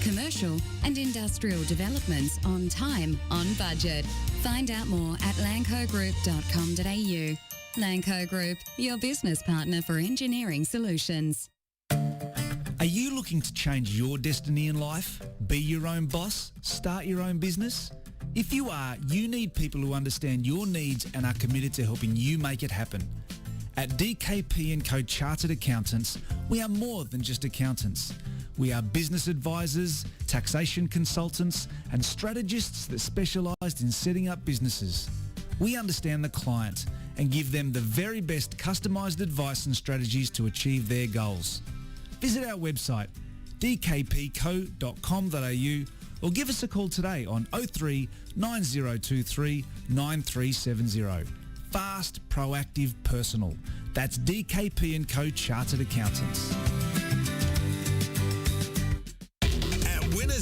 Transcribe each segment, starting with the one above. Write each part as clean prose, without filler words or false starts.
commercial and industrial developments on time, on budget. Find out more at lancogroup.com.au. Lanco Group, your business partner for engineering solutions. Are you looking to change your destiny in life? Be your own boss? Start your own business? If you are, you need people who understand your needs and are committed to helping you make it happen. At DKP & Co Chartered Accountants, we are more than just accountants. We are business advisors, taxation consultants, and strategists that specialise in setting up businesses. We understand the client and give them the very best customised advice and strategies to achieve their goals. Visit our website, dkpco.com.au, or give us a call today on 03 9023 9370. Fast, proactive, personal. That's DKP & Co Chartered Accountants.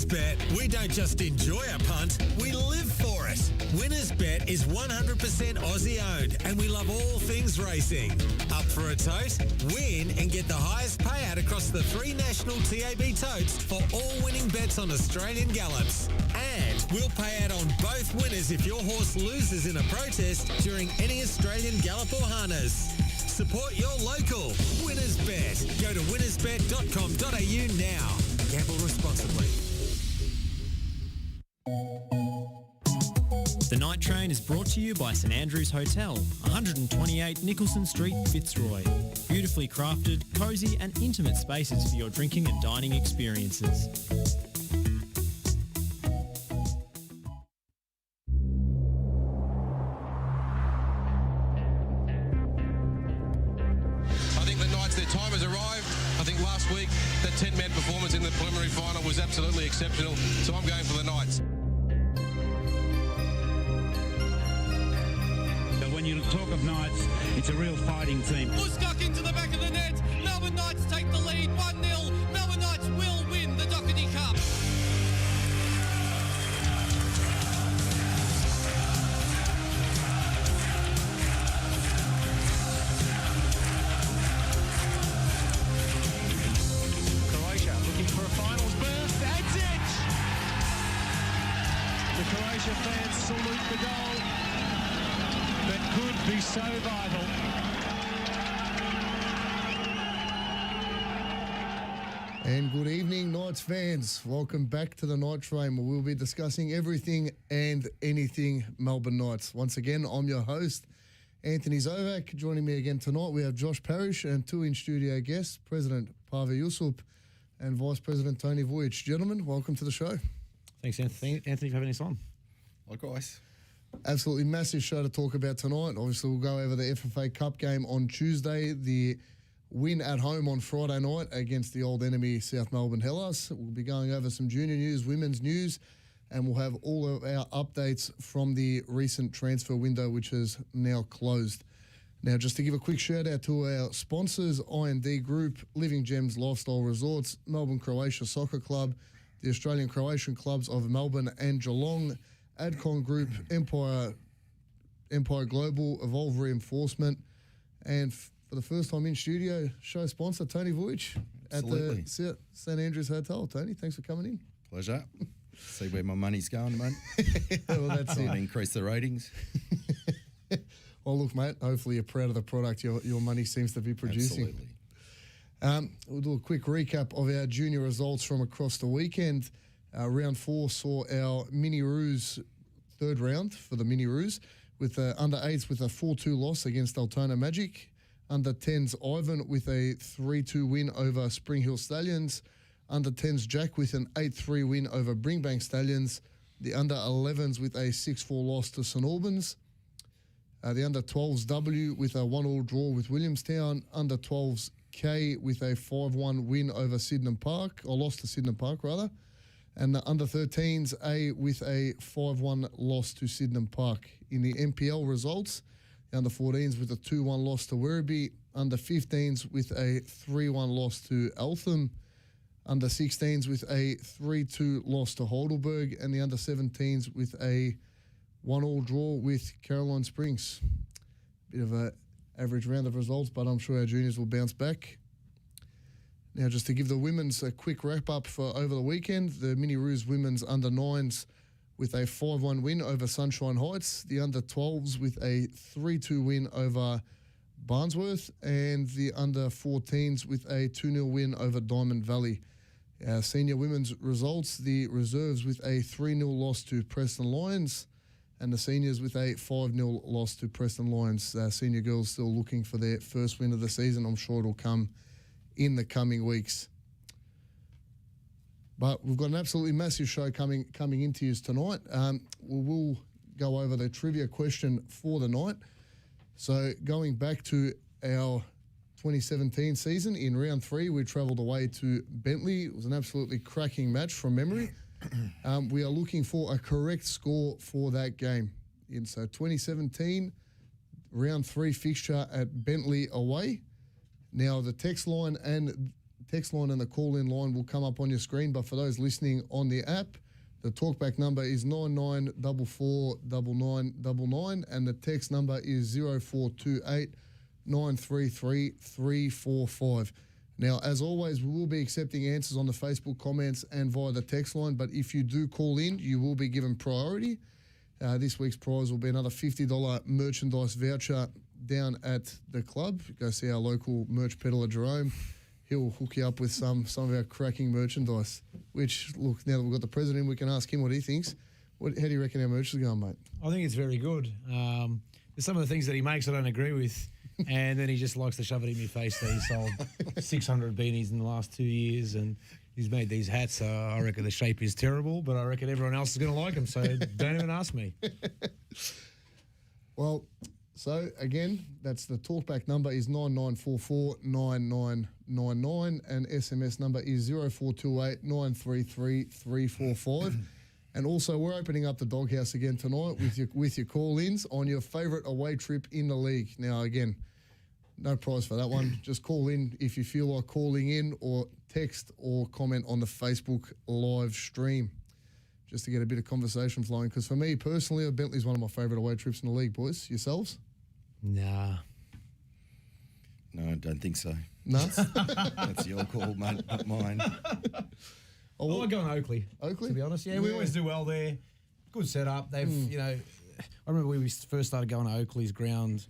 Bet, we don't just enjoy a punt, we live for it. Winners Bet is 100% Aussie owned and we love all things racing. Up for a tote? Win and get the highest payout across the 3 national TAB totes for all winning bets on Australian gallops. And we'll pay out on both winners if your horse loses in a protest during any Australian gallop or harness. Support your local Winners Bet. Go to winnersbet.com.au now. Gamble responsibly. The Night Train is brought to you by St Andrew's Hotel, 128 Nicholson Street, Fitzroy. Beautifully crafted, cosy and intimate spaces for your drinking and dining experiences. I think the Knights, their time has arrived. I think last week that 10-man performance in the preliminary final was absolutely exceptional, so I'm going for the Knights. When you talk of Knights, it's a real fighting team. Buskuk into the back of the net. Melbourne Knights take the lead, 1-0. Melbourne Knights will win the Doherty Cup. Croatia looking for a finals berth. That's it! The Croatia fans salute the goal that could be so vital. And good evening, Knights fans. Welcome back to the Night Train, where we'll be discussing everything and anything Melbourne Knights. Once again, I'm your host, Anthony Zovak. Joining me again tonight, we have Josh Parrish and 2 in-studio guests, President Pave Jusup and Vice President Tony Vujic. Gentlemen, welcome to the show. Thanks, Anthony, for having us on. Likewise. Absolutely massive show to talk about tonight. Obviously, we'll go over the FFA Cup game on Tuesday, the win at home on Friday night against the old enemy South Melbourne Hellas. We'll be going over some junior news, women's news, and we'll have all of our updates from the recent transfer window, which is now closed. Now, just to give a quick shout out to our sponsors, I&D Group, Living Gems Lifestyle Resorts, Melbourne Croatia Soccer Club, the Australian Croatian Clubs of Melbourne and Geelong, Adcon Group, Empire Global, Evolve Reinforcement, and for the first time in studio, show sponsor Tony Vujic at the St Andrew's Hotel. Tony, thanks for coming in. Pleasure. See where my money's going, mate. Well, that's it. Increase the ratings. Well, look, mate, hopefully you're proud of the product your money seems to be producing. Absolutely. We'll do a quick recap of our junior results from across the weekend. Round 4 saw our Mini Roos third round for the Mini Roos with under 8s with a 4-2 loss against Altona Magic. Under 10s Ivan with a 3-2 win over Spring Hill Stallions. Under 10s Jack with an 8-3 win over Bringbank Stallions. The under 11s with a 6-4 loss to St Albans. The under 12s W with a 1-1 draw with Williamstown. Under 12s K with a 5-1 win over Sydenham Park, or loss to Sydenham Park rather. And the under 13s A with a 5-1 loss to Sydenham Park. In the NPL results, the under 14s with a 2-1 loss to Werribee. Under 15s with a 3-1 loss to Eltham. Under 16s with a 3-2 loss to Heidelberg. And the under 17s with a 1-1 draw with Caroline Springs. Bit of a average round of results, but I'm sure our juniors will bounce back. Now, just to give the women's a quick wrap-up for over the weekend, the Mini Roos women's under-9s with a 5-1 win over Sunshine Heights, the under-12s with a 3-2 win over Barnsworth, and the under-14s with a 2-0 win over Diamond Valley. Our senior women's results, the reserves with a 3-0 loss to Preston Lions, and the seniors with a 5-0 loss to Preston Lions. Senior girls still looking for their first win of the season. I'm sure it'll come in the coming weeks. But we've got an absolutely massive show coming into you tonight. We will go over the trivia question for the night. So going back to our 2017 season, in round 3, we travelled away to Bentley. It was an absolutely cracking match from memory. We are looking for a correct score for that game. So 2017, round 3 fixture at Bentley away. Now the text line and the call-in line will come up on your screen, but for those listening on the app, the talkback number is 99449999 and the text number is 0428 933 345. Now, as always, we will be accepting answers on the Facebook comments and via the text line, but if you do call in, you will be given priority. This week's prize will be another $50 merchandise voucher down at the club. Go see our local merch peddler, Jerome. He'll hook you up with some of our cracking merchandise, which, look, now that we've got the president, we can ask him what he thinks. How do you reckon our merch is going, mate? I think it's very good. There's some of the things that he makes I don't agree with, and then he just likes to shove it in my face that he sold 600 beanies in the last 2 years, and he's made these hats. I reckon the shape is terrible, but I reckon everyone else is going to like them, so don't even ask me. Well, so again, that's the talkback number is 99449999 and SMS number is 0428 933 345. And also, we're opening up the doghouse again tonight with your call-ins on your favourite away trip in the league. Now, again, no prize for that one. Just call in if you feel like calling in, or text or comment on the Facebook live stream, just to get a bit of conversation flowing. Because for me personally, Bentley's one of my favourite away trips in the league, boys. Yourselves? Nah. No, I don't think so. No? That's your call, mate, not mine. I like going Oakley. Oakley? To be honest, yeah, we always do well there. Good setup. They've, you know, I remember when we first started going to Oakley's ground,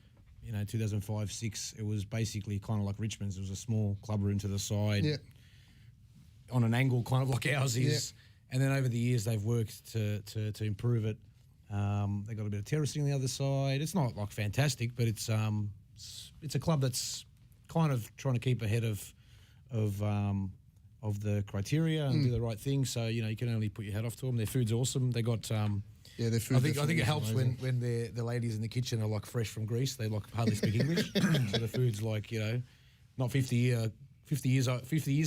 2005-06. It was basically kind of like Richmond's. It was a small club room to the side, on an angle, kind of like ours is. And then over the years, they've worked to improve it. They got a bit of terracing on the other side. It's not like fantastic, but it's a club that's kind of trying to keep ahead of the criteria and do the right thing. So you can only put your hat off to them. Their food's awesome. They got their food. I think it helps when the ladies in the kitchen are like fresh from Greece. They like hardly speak English. So the food's like not 50 years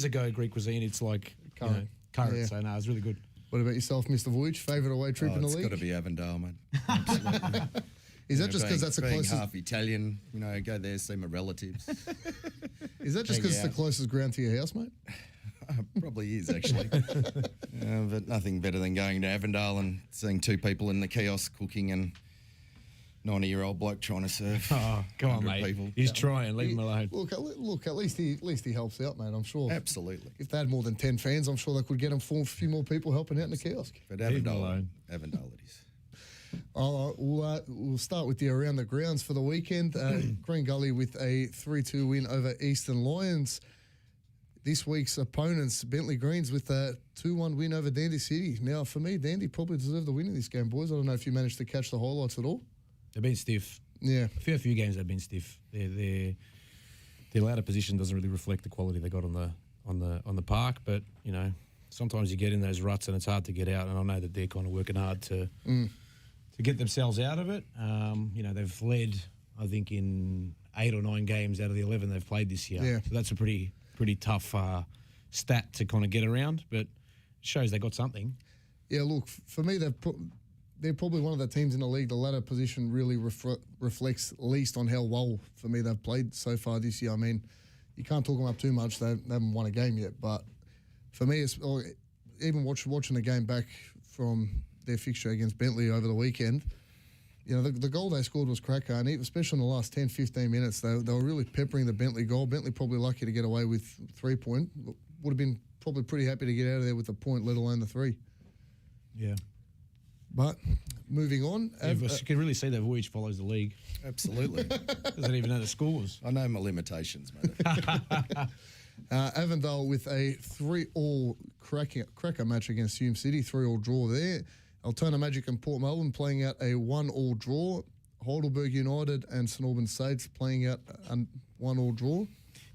ago Greek cuisine. It's like current. Yeah. So no, it's really good. What about yourself, Mr. Vujic? Favourite away trip in the league? It's got to be Avondale, mate. Absolutely. Is that just because that's the closest? Being half Italian, go there, see my relatives. Is that just because it's the closest ground to your house, mate? Probably is, actually. But nothing better than going to Avondale and seeing two people in the kiosk cooking and 90-year-old bloke trying to serve. Oh, come on, mate. People. He's trying. Leave him alone. Look, at least he helps out, mate. I'm sure. Absolutely. If they had more than 10 fans, I'm sure they could get a few more people helping out in the kiosk. But Avondale it is. All right, we'll start with the around the grounds for the weekend. Green Gully with a 3-2 win over Eastern Lions. This week's opponents, Bentley Greens, with a 2-1 win over Dandy City. Now, for me, Dandy probably deserved the win in this game, boys. I don't know if you managed to catch the highlights at all. They've been stiff. Yeah. A fair few games they've been stiff. Their ladder position doesn't really reflect the quality they got on the park, but sometimes you get in those ruts and it's hard to get out, and I know that they're kind of working hard to get themselves out of it. They've led, I think, in 8 or 9 games out of the 11 they've played this year. Yeah. So that's a pretty tough stat to kind of get around, but it shows they got something. Yeah, look, for me, they're probably one of the teams in the league. The ladder position really reflects least on how well, for me, they've played so far this year. I mean, you can't talk them up too much. They haven't won a game yet. But for me, it's, even watching the game back from their fixture against Bentley over the weekend, you know, the goal they scored was cracker, and especially in the last 10, 15 minutes, they were really peppering the Bentley goal. Bentley probably lucky to get away with 3 point. Would have been probably pretty happy to get out of there with a point, let alone the 3. Yeah. But moving on. You can really see that Vujic follows the league. Absolutely. Doesn't even know the scores. I know my limitations, mate. Avondale with a 3-all cracker match against Hume City, 3-all draw there. Altona Magic and Port Melbourne playing out a 1-all draw. Heidelberg United and St Albans Saints playing out a 1-all draw.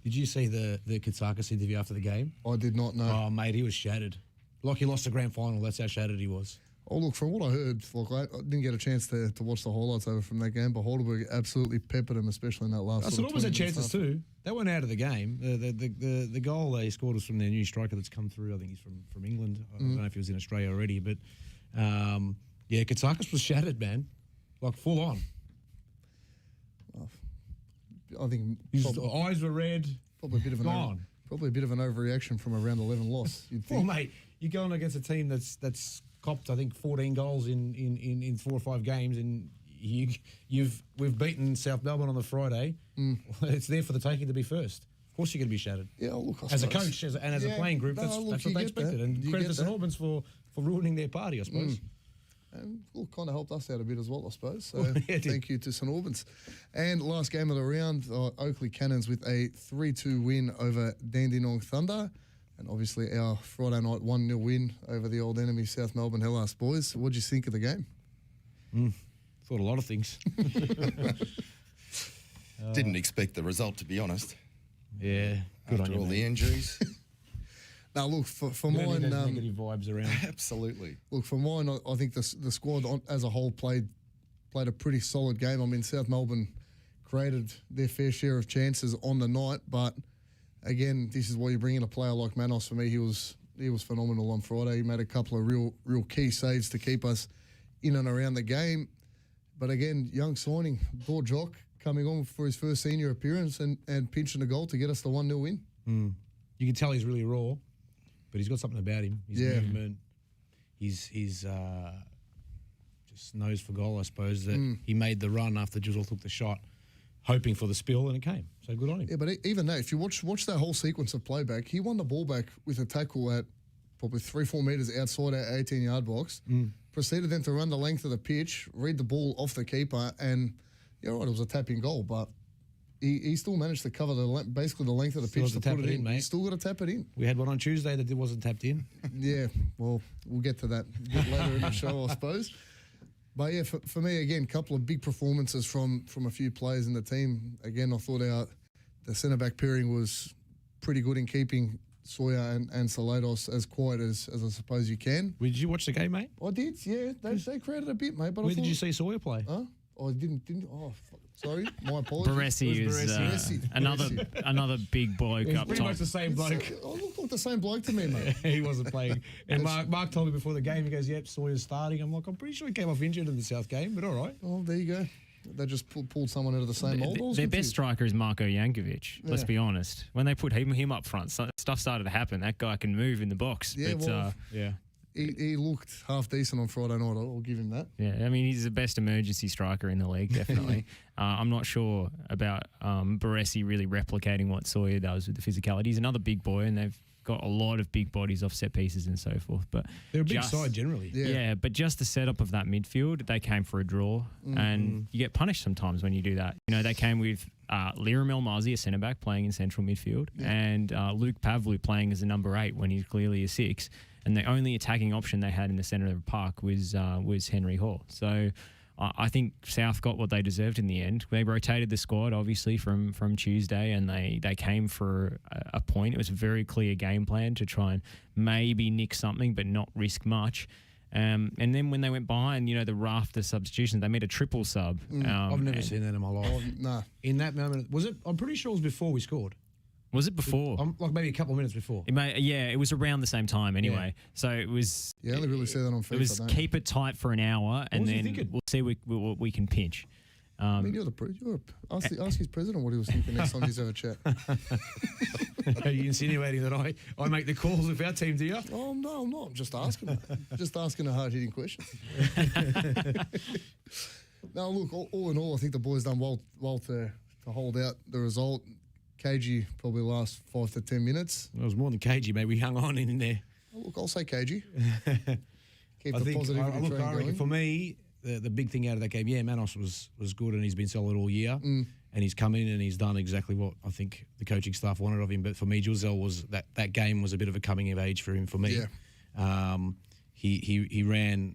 Did you see the Katsakis interview after the game? I did not know. Oh, mate, he was shattered. Like he lost the grand final. That's how shattered he was. Oh, look, from what I heard, look, I didn't get a chance to watch the highlights over from that game, but Heidelberg absolutely peppered him, especially in that last St Albans had chances too. They went out of the game. The goal they scored was from their new striker that's come through. I think he's from England. I don't know if he was in Australia already, but Katsakis was shattered, man. Like full on. I think his eyes were red. Probably a bit of an overreaction from a round 11 loss. You'd think. Well, mate, you're going against a team that's copped, I think, 14 goals in 4 or 5 games, and we've beaten South Melbourne on the Friday. It's there for the taking to be first. Of course, you're going to be shattered. Yeah, look, as a coach and as a playing group, that's what they expected. And credit to St Albans for ruining their party, I suppose. And kind of helped us out a bit as well, I suppose. So thank you to St Albans. And last game of the round, Oakley Cannons with a 3-2 win over Dandenong Thunder. And obviously our Friday night 1-0 win over the old enemy South Melbourne Hellas boys. What did you think of the game? Thought a lot of things. Didn't expect the result, to be honest. Yeah, good after on you, all man. the injuries. Now, look, for You don't mine... need those negative vibes around. Absolutely. Look, for mine, I think the squad as a whole played a pretty solid game. I mean, South Melbourne created their fair share of chances on the night, but again, this is why you bring in a player like Manos. For me, he was phenomenal on Friday. He made a couple of real key saves to keep us in and around the game. But again, young signing, Dor Jock, coming on for his first senior appearance and pinching a goal to get us the 1-0 win. You can tell he's really raw, but he's got something about him. His movement, his just nose for goal, I suppose, that he made the run after Jusup took the shot, hoping for the spill, and it came. So good on him. Yeah, but even that, if you watch that whole sequence of playback, he won the ball back with a tackle at probably 3-4 metres outside our 18-yard box, proceeded then to run the length of the pitch, read the ball off the keeper, and, yeah, right, it was a tap-in goal, but he still managed to cover basically the length of the pitch to put it in. Mate. He's still got to tap it in. We had one on Tuesday that wasn't tapped in. Yeah, well, we'll get to that a bit later in the show, I suppose. But yeah, for me, again, a couple of big performances from a few players in the team. Again, I thought the centre-back pairing was pretty good in keeping Sawyer and Salados as quiet as I suppose you can. Did you watch the game, mate? I did, yeah. They created a bit, mate. But Where did you see Sawyer play? Huh? I didn't. Oh, sorry. My apologies. Baresi is another big bloke He's up pretty top. much the same bloke. Looked like the same bloke to me, mate. He wasn't playing. And Mark told me before the game, he goes, yep, Sawyer's starting. I'm like, I'm pretty sure he came off injured in the South game, but all right. Oh, there you go. They just pulled someone out of the same mould. Their best striker is Marko Jankovic, let's be honest. When they put him up front, stuff started to happen. That guy can move in the box. Yeah, but, He looked half decent on Friday night. I'll give him that. Yeah, I mean, he's the best emergency striker in the league, definitely. I'm not sure about Baresi really replicating what Sawyer does with the physicality. He's another big boy, and they've got a lot of big bodies off set pieces and so forth. But they're a big side generally. Yeah, but just the setup of that midfield, they came for a draw, and you get punished sometimes when you do that. You know, they came with Liram El-Mazi, a centre-back, playing in central midfield, and Luke Pavlu playing as a number 8 when he's clearly a 6. And the only attacking option they had in the centre of the park was Henry Hall. So I think South got what they deserved in the end. They rotated the squad, obviously, from Tuesday, and they came for a point. It was a very clear game plan to try and maybe nick something but not risk much. And then when they went behind, you know, the raft of substitutions, they made a triple sub. I've never seen that in my life. Nah. In that moment, was it? I'm pretty sure it was before we scored. Was it before? Like maybe a couple of minutes before. It was around the same time anyway. Yeah. So it was... Yeah, I only really see that on FIFA. It was keep it tight for an hour and then we'll see what we can pinch. I mean, ask his president what he was thinking next time he's ever chat. Are you insinuating that I make the calls with our team, do you? Oh, no, I'm not. I'm just asking. Just asking a hard-hitting question. No, look, all in all, I think the boys done well to hold out the result. KG probably last 5 to 10 minutes. It was more than KG, mate. We hung on in there. Oh, look, I'll say KG. Keep I the think, positivity train I reckon going. for me, the big thing out of that game, Manos was good and he's been solid all year. And he's come in and he's done exactly what I think the coaching staff wanted of him. But for me, Jusup was that game was a bit of a coming of age for him. For me, he ran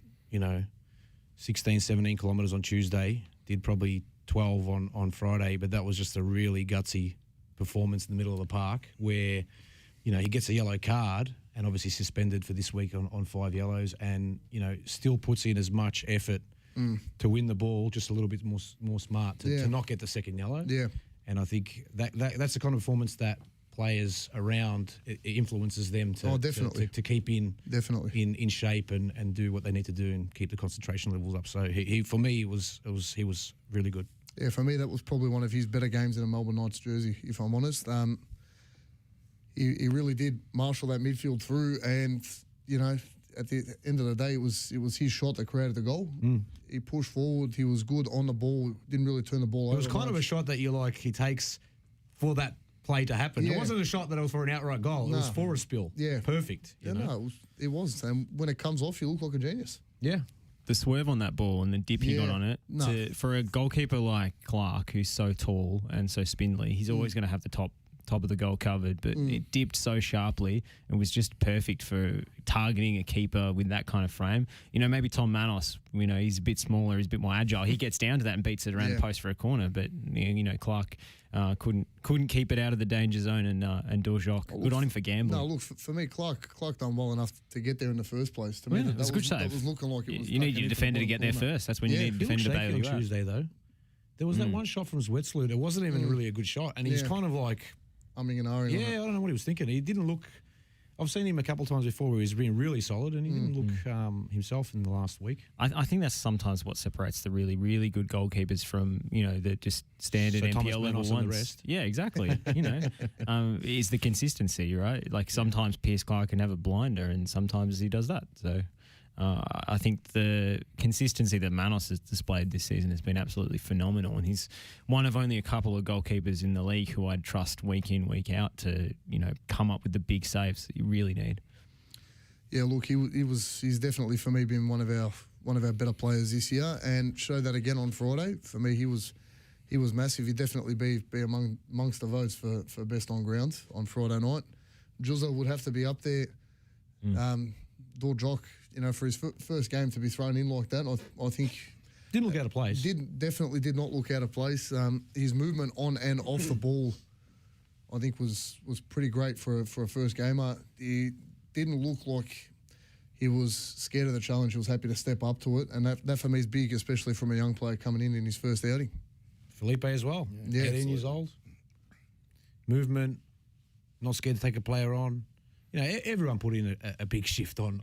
16, 17 kilometres on Tuesday. Did probably 12 on Friday, but that was just a really gutsy performance in the middle of the park where he gets a yellow card and obviously suspended for this week on 5 yellows, and still puts in as much effort to win the ball, just a little bit more smart to not get the second yellow. Yeah, and I think that's the kind of performance that players around it influences them to keep in shape and do what they need to do and keep the concentration levels up. So he for me he was really good. Yeah, for me that was probably one of his better games in a Melbourne Knights jersey, if I'm honest. He really did marshal that midfield through, and at the end of the day, it was his shot that created the goal. He pushed forward. He was good on the ball. Didn't really turn the ball over. It was kind of a shot that he takes for that play to happen. Yeah. It wasn't a shot that was for an outright goal. It was for a spill. Yeah, perfect. It was. And when it comes off, you look like a genius. Yeah. The swerve on that ball and the dip he got on it. For a goalkeeper like Clark, who's so tall and so spindly, he's always going to have the top of the goal covered, but it dipped so sharply and was just perfect for targeting a keeper with that kind of frame. Maybe Tom Manos, he's a bit smaller, he's a bit more agile. He gets down to that and beats it around the post for a corner, but Clark couldn't keep it out of the danger zone and Vujic. Good on him for gambling. No, look, for me, Clark done well enough to get there in the first place. To me, it was a good save. That was looking like it was. You need your defender to get there first. That's when you need a defender to bail you out. Tuesday though, there was that one shot from Zwetsloot. It wasn't even really a good shot, and he's kind of like umming and ahhing. Yeah, I don't know what he was thinking. He didn't look. I've seen him a couple of times before where he's been really solid, and he didn't look himself in the last week. I think that's sometimes what separates the really, really good goalkeepers from the just standard NPL level ones. And the rest. Yeah, exactly. Is the consistency, right? Like sometimes Pierce Clark can have a blinder, and sometimes he does that. So. I think the consistency that Manos has displayed this season has been absolutely phenomenal, and he's one of only a couple of goalkeepers in the league who I'd trust week in, week out to come up with the big saves that you really need. Yeah, look, he's definitely for me been one of our better players this year, and showed that again on Friday. For me, he was massive. He'd definitely be amongst the votes for best on ground on Friday night. Jusup would have to be up there. Vujic, for his first game to be thrown in like that, I think didn't look out of place. Definitely did not look out of place. His movement on and off the ball, I think, was pretty great for a first gamer. He didn't look like he was scared of the challenge. He was happy to step up to it, and that for me is big, especially from a young player coming in his first outing. Felipe as well, 18 years old. Movement, not scared to take a player on. Everyone put in a big shift on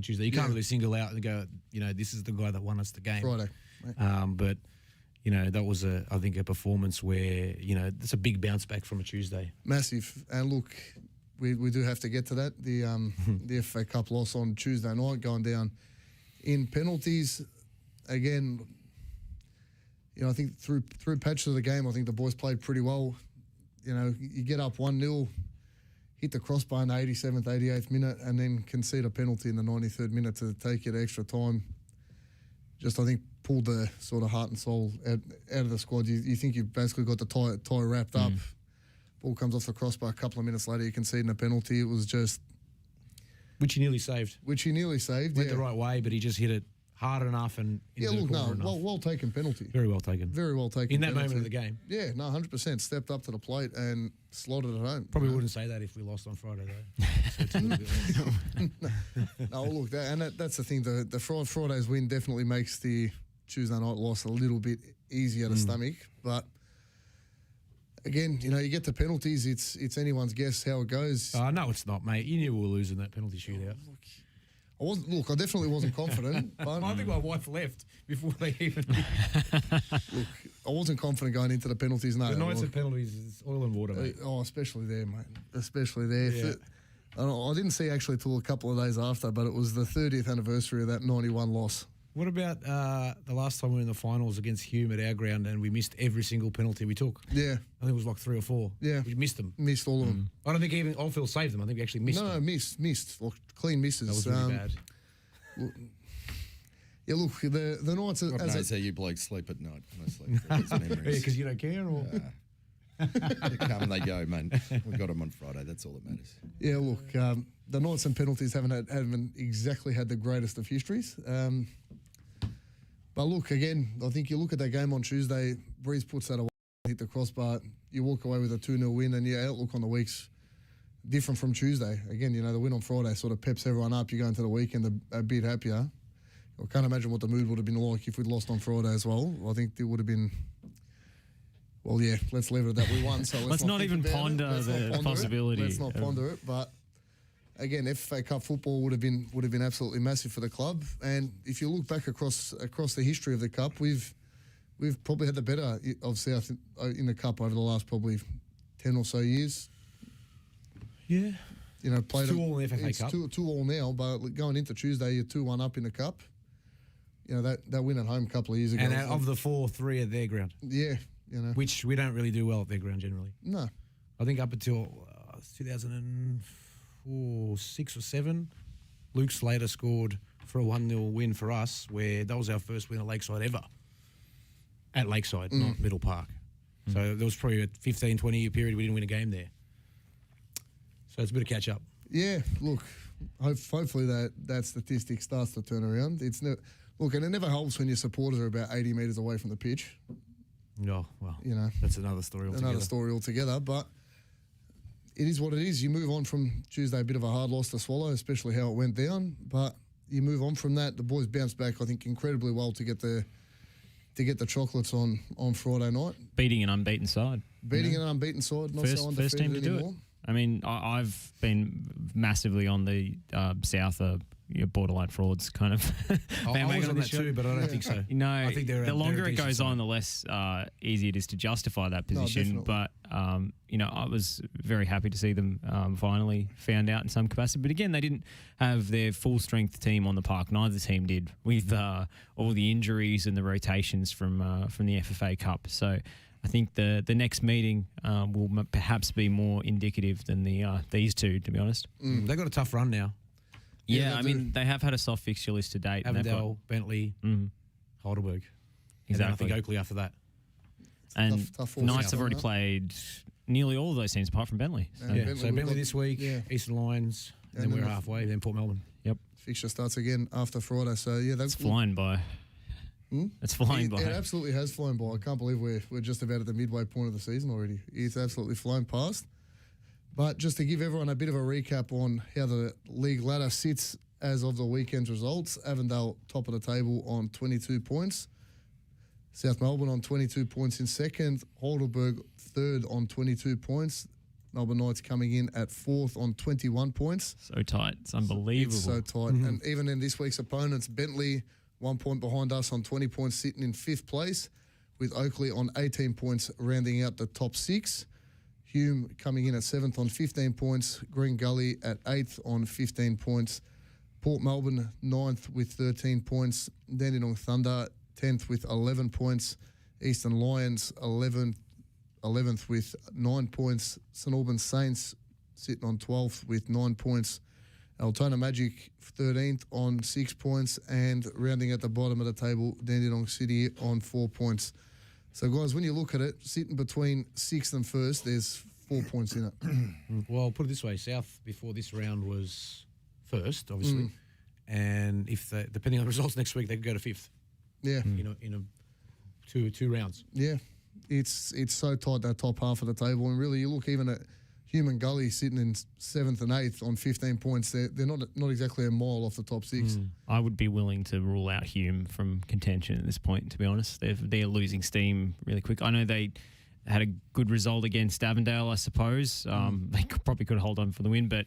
Tuesday. You can't really single out and go, this is the guy that won us the game. Friday. But, that was, I think, a performance where, it's a big bounce back from a Tuesday. Massive. And look, we do have to get to that. The FA Cup loss on Tuesday night, going down in penalties. Again, I think through patches of the game, I think the boys played pretty well. You get up 1-0, hit the crossbar in the 87th, 88th minute, and then concede a penalty in the 93rd minute to take it extra time. Just, I think, pulled the sort of heart and soul out of the squad. You think you've basically got the tie wrapped up. Ball comes off the crossbar a couple of minutes later, you concede a penalty. It was just... Which he nearly saved. Went the right way, but he just hit it hard enough and well taken penalty. Very well taken. Very well taken. In that penalty. moment of the game. Yeah, 100%. Stepped up to the plate and slotted it home. Probably wouldn't say that if we lost on Friday, though. So it's a little bit no, look, that's the thing. The Friday's win definitely makes the Tuesday night loss a little bit easier to stomach. But again, you get to penalties. It's anyone's guess how it goes. No, it's not, mate. You knew we were losing that penalty shootout. I definitely wasn't confident. But I think my wife left before they even... Look, I wasn't confident going into the penalties. No, the nights of penalties is oil and water, mate. Especially there, mate. Especially there. Yeah. I didn't see actually till a couple of days after, but it was the 30th anniversary of that 91 loss. What about the last time we were in the finals against Hume at our ground and we missed every single penalty we took? Yeah. I think it was like 3 or 4. Yeah. We missed them. Missed all of them. I don't think even Oldfield saved them. I think we actually missed them. No, missed. Like, clean misses. That was really bad. Yeah, look, the Knights... God knows how you blokes sleep at night. Mostly. Yeah, because you don't care? Or? They come and they go, man. We got them on Friday. That's all that matters. Yeah, look, the Knights and penalties haven't exactly had the greatest of histories. But look, again, I think you look at that game on Tuesday, Breeze puts that away, hit the crossbar, you walk away with a 2-0 win, and your outlook on the week's different from Tuesday. Again, the win on Friday sort of peps everyone up. You go into the weekend a bit happier. I can't imagine what the mood would have been like if we'd lost on Friday as well. I think it would have been... Well, yeah, let's leave it at that. We won, so let's not even ponder the possibility. Let's not ponder it. But again, FA Cup football would have been absolutely massive for the club. And if you look back across the history of the cup, we've probably had the better of South in the cup over the last probably 10 or so years. Yeah, played 2-2 in the FA Cup. 2-2 now, but going into Tuesday, you're 2-1 up in the cup. That win at home a couple of years ago. And out of the 4, 3 at their ground. Yeah. Which we don't really do well at their ground generally. No. I think up until 2004, 6 or 7, Luke Slater scored for a 1-0 win for us, where that was our first win at Lakeside ever. At Lakeside, not Middle Park. So there was probably a 15, 20-year period we didn't win a game there. So it's a bit of catch up. Yeah, look, hopefully that statistic starts to turn around. Look, and it never helps when your supporters are about 80 metres away from the pitch. Oh, well, that's another story altogether. But it is what it is. You move on from Tuesday, a bit of a hard loss to swallow, especially how it went down. But you move on from that. The boys bounced back, I think, incredibly well to get the chocolates on Friday night. Beating an unbeaten side. An unbeaten side, not so undefeated first team to anymore. do it. I mean, I've been massively on the South borderline frauds kind of. I was on that too, but I don't think so. No, I think the longer it goes on, the less easy it is to justify that position. But I was very happy to see them finally found out in some capacity. But again, they didn't have their full strength team on the park. Neither team did, with all the injuries and the rotations from the FFA Cup. So I think the next meeting will perhaps be more indicative than these two, to be honest. They've got a tough run now. Yeah, I mean, they have had a soft fixture list to date. Avondale, Bentley, Heidelberg. Exactly. And I think Oakley after that. And tough Knights have already played nearly all of those teams apart from Bentley. So Bentley this week, Eastern Lions, and then we're halfway, then Port Melbourne. Yep. Fixture starts again after Friday. So, yeah, that's flying by. It's flying by. It absolutely has flown by. I can't believe we're just about at the midway point of the season already. It's absolutely flown past. But just to give everyone a bit of a recap on how the league ladder sits as of the weekend's results, Avondale top of the table on 22 points. South Melbourne on 22 points in second. Heidelberg third on 22 points. Melbourne Knights coming in at fourth on 21 points. So tight. It's unbelievable. It's so tight. And even in this week's opponents, Bentley 1 point behind us on 20 points, sitting in fifth place, with Oakley on 18 points rounding out the top 6. Hume coming in at 7th on 15 points. Green Gully at 8th on 15 points. Port Melbourne 9th with 13 points. Dandenong Thunder 10th with 11 points. Eastern Lions 11th with 9 points. St Albans Saints sitting on 12th with 9 points. Altona Magic 13th on 6 points. And rounding at the bottom of the table, Dandenong City on 4 points. So, guys, when you look at it, sitting between 6th and 1st, there's 4 points in it. Well, put it this way, South before this round was 1st, obviously, and if depending on the results next week, they could go to 5th. Yeah, in two rounds. Yeah, it's so tight, that top half of the table, and really you look even at Hume and Gully sitting in 7th and 8th on 15 points. They're not exactly a mile off the top 6. I would be willing to rule out Hume from contention at this point, to be honest. They're losing steam really quick. I know they had a good result against Avondale, I suppose. They probably could hold on for the win, but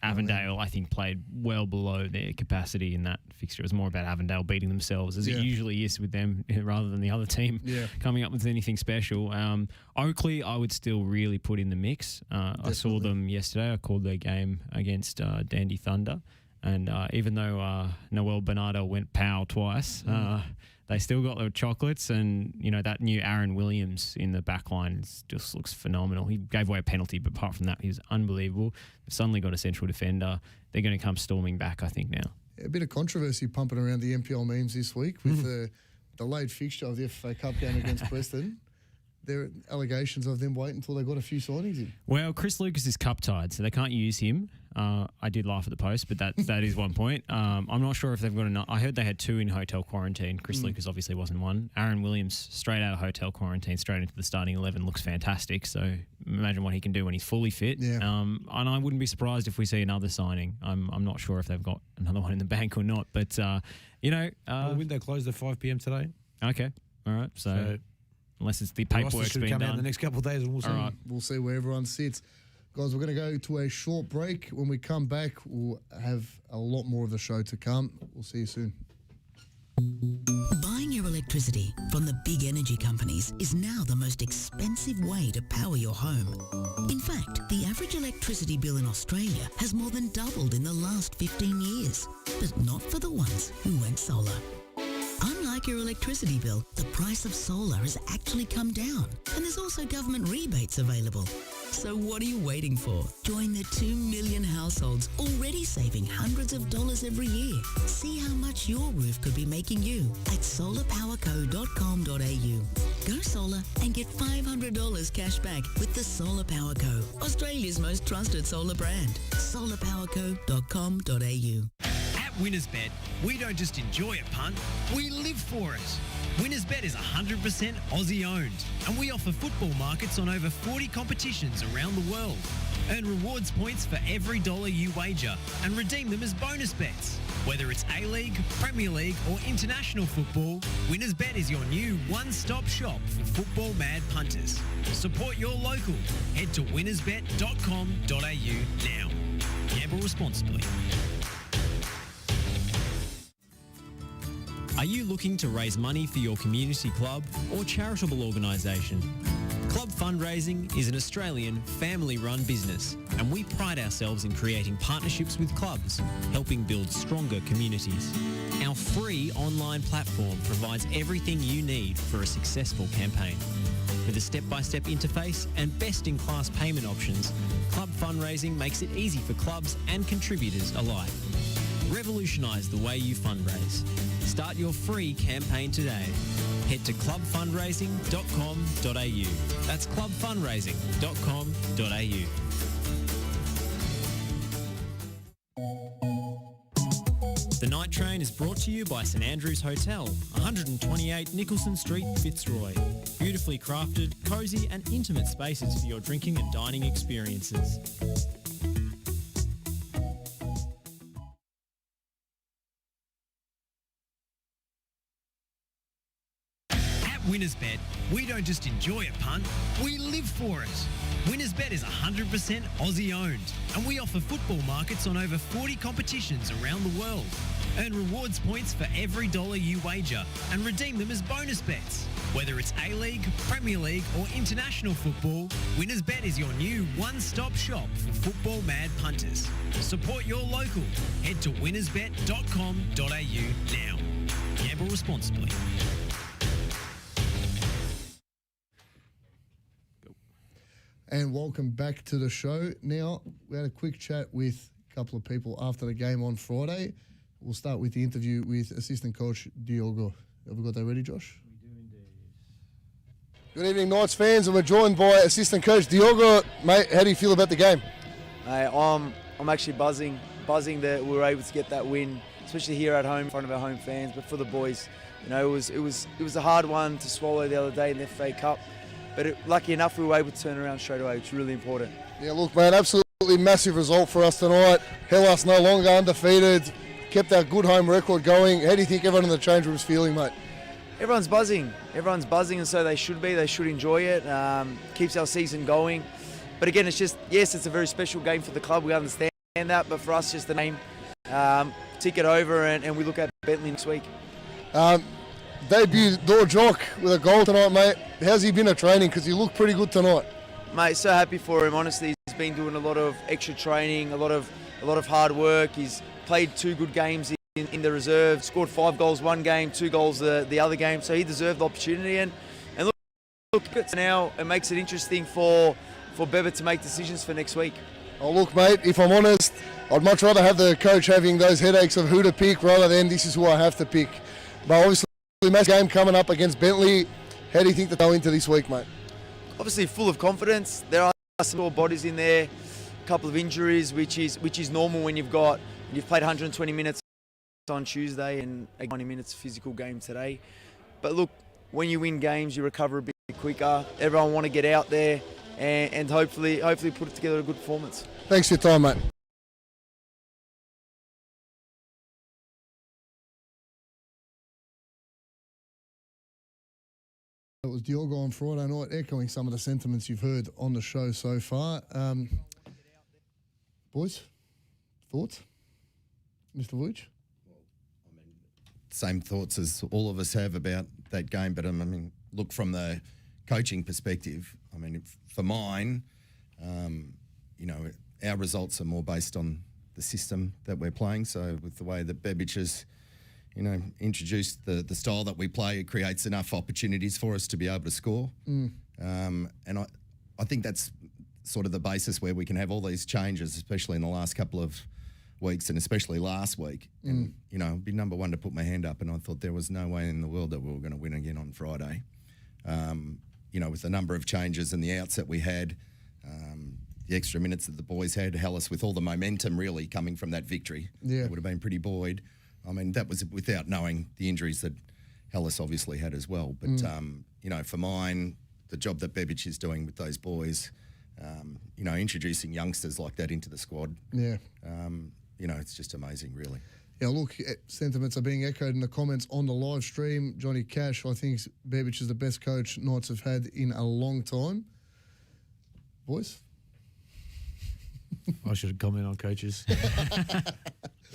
Avondale, I think, played well below their capacity in that fixture. It was more about Avondale beating themselves, as it usually is with them, rather than the other team coming up with anything special. Oakley, I would still really put in the mix. I saw them yesterday. I called their game against Dandy Thunder. And even though Noel Bernardo went pow twice, they still got the chocolates. And, you know, that new Aaron Williams in the back line just looks phenomenal. He gave away a penalty, but apart from that, he was unbelievable. They've suddenly got a central defender. They're going to come storming back, I think, now. A bit of controversy pumping around the NPL memes this week with the delayed fixture of the FA Cup game against Preston. There are allegations of them waiting until they got a few signings in. Well, Chris Lucas is cup tied, so they can't use him. I did laugh at the post, but that is one point. I'm not sure if they've got enough. I heard they had 2 in hotel quarantine. Chris Lucas obviously wasn't one. Aaron Williams, straight out of hotel quarantine, straight into the starting 11, looks fantastic. So imagine what he can do when he's fully fit. Yeah. And I wouldn't be surprised if we see another signing. I'm not sure if they've got another one in the bank or not, but you know, the window closed at 5 p.m. today. Okay, all right. So unless it's the paperwork's been come done out in the next couple of days, and we'll see. All right. We'll see where everyone sits. Guys, we're going to go to a short break. When we come back, we'll have a lot more of the show to come. We'll see you soon. Buying your electricity from the big energy companies is now the most expensive way to power your home. In fact, the average electricity bill in Australia has more than doubled in the last 15 years. But not for the ones who went solar. Unlike your electricity bill, the price of solar has actually come down, and there's also government rebates available. So what are you waiting for? Join the 2 million households already saving hundreds of dollars every year. See how much your roof could be making you at solarpowerco.com.au. Go solar and get $500 cash back with the Solar Power Co, Australia's most trusted solar brand. solarpowerco.com.au. At WinnersBet, we don't just enjoy a punt, we live for it. WinnersBet is 100% Aussie owned, and we offer football markets on over 40 competitions around the world. Earn rewards points for every dollar you wager and redeem them as bonus bets. Whether it's A-League, Premier League or international football, WinnersBet is your new one-stop shop for football mad punters. Support your local. Head to winnersbet.com.au now. Gamble responsibly. Are you looking to raise money for your community club or charitable organisation? Club Fundraising is an Australian family-run business, and we pride ourselves in creating partnerships with clubs, helping build stronger communities. Our free online platform provides everything you need for a successful campaign. With a step-by-step interface and best-in-class payment options, Club Fundraising makes it easy for clubs and contributors alike. Revolutionise the way you fundraise. Start your free campaign today. Head to clubfundraising.com.au. That's clubfundraising.com.au. The Night Train is brought to you by St Andrews Hotel, 128 Nicholson Street, Fitzroy. Beautifully crafted, cosy and intimate spaces for your drinking and dining experiences. WinnersBet, we don't just enjoy a punt, we live for it. WinnersBet is 100% Aussie owned, and we offer football markets on over 40 competitions around the world. Earn rewards points for every dollar you wager and redeem them as bonus bets. Whether it's A-League, Premier League or international football, WinnersBet is your new one-stop shop for football mad punters. Support your local. Head to winnersbet.com.au now. Gamble responsibly. And welcome back to the show. Now, we had a quick chat with a couple of people after the game on Friday. We'll start with the interview with assistant coach Diogo. Have we got that ready, Josh? We do indeed. Good evening, Knights fans, and we're joined by assistant coach Diogo. Mate, how do you feel about the game? I'm actually buzzing that we were able to get that win, especially here at home in front of our home fans. But for the boys, you know, it was a hard one to swallow the other day in the FA Cup. But lucky enough, we were able to turn around straight away, which is really important. Yeah, look, man, absolutely massive result for us tonight. Hellas no longer undefeated, kept our good home record going. How do you think everyone in the change room is feeling, mate? Everyone's buzzing, and so they should be. They should enjoy it. Keeps our season going. But again, it's just, yes, it's a very special game for the club. We understand that, but for us, just the name, tick it over, and we look at Bentley next week. Debut Dorjock with a goal tonight, mate. How's he been at training? Because he looked pretty good tonight. Mate, so happy for him, honestly. He's been doing a lot of extra training, a lot of a lot of hard work. He's played 2 good games in the reserve, scored 5 goals one game, 2 goals the other game, so he deserved the opportunity. And look now, it makes it interesting for Beber to make decisions for next week. Oh, look, mate, if I'm honest, I'd much rather have the coach having those headaches of who to pick rather than this is who I have to pick. But obviously, match game coming up against Bentley. How do you think that they'll into this week, mate? Obviously, full of confidence. There are some more bodies in there, a couple of injuries, which is normal when you've played 120 minutes on Tuesday and 90 minutes physical game today. But look, when you win games, you recover a bit quicker. Everyone want to get out there and hopefully put together a good performance. Thanks for your time, mate. It was Diogo on Friday night, echoing some of the sentiments you've heard on the show so far. Boys, thoughts? Mr. Vujic? Same thoughts as all of us have about that game, but I mean, look, from the coaching perspective, I mean, for mine, our results are more based on the system that we're playing. So with the way that Vujic has, introduced the style that we play, it creates enough opportunities for us to be able to score. And I think that's sort of the basis where we can have all these changes, especially in the last couple of weeks and especially last week. And, I'd be number one to put my hand up, and I thought there was no way in the world that we were going to win again on Friday. With the number of changes and the outs that we had, the extra minutes that the boys had, Hellas with all the momentum really coming from that victory. Yeah. It would have been pretty buoyed. I mean, that was without knowing the injuries that Hellas obviously had as well. But, for mine, the job that Vujic is doing with those boys, introducing youngsters like that into the squad, it's just amazing, really. Yeah, look, sentiments are being echoed in the comments on the live stream. Johnny Cash, I think Vujic is the best coach Knights have had in a long time. Boys? I should comment on coaches.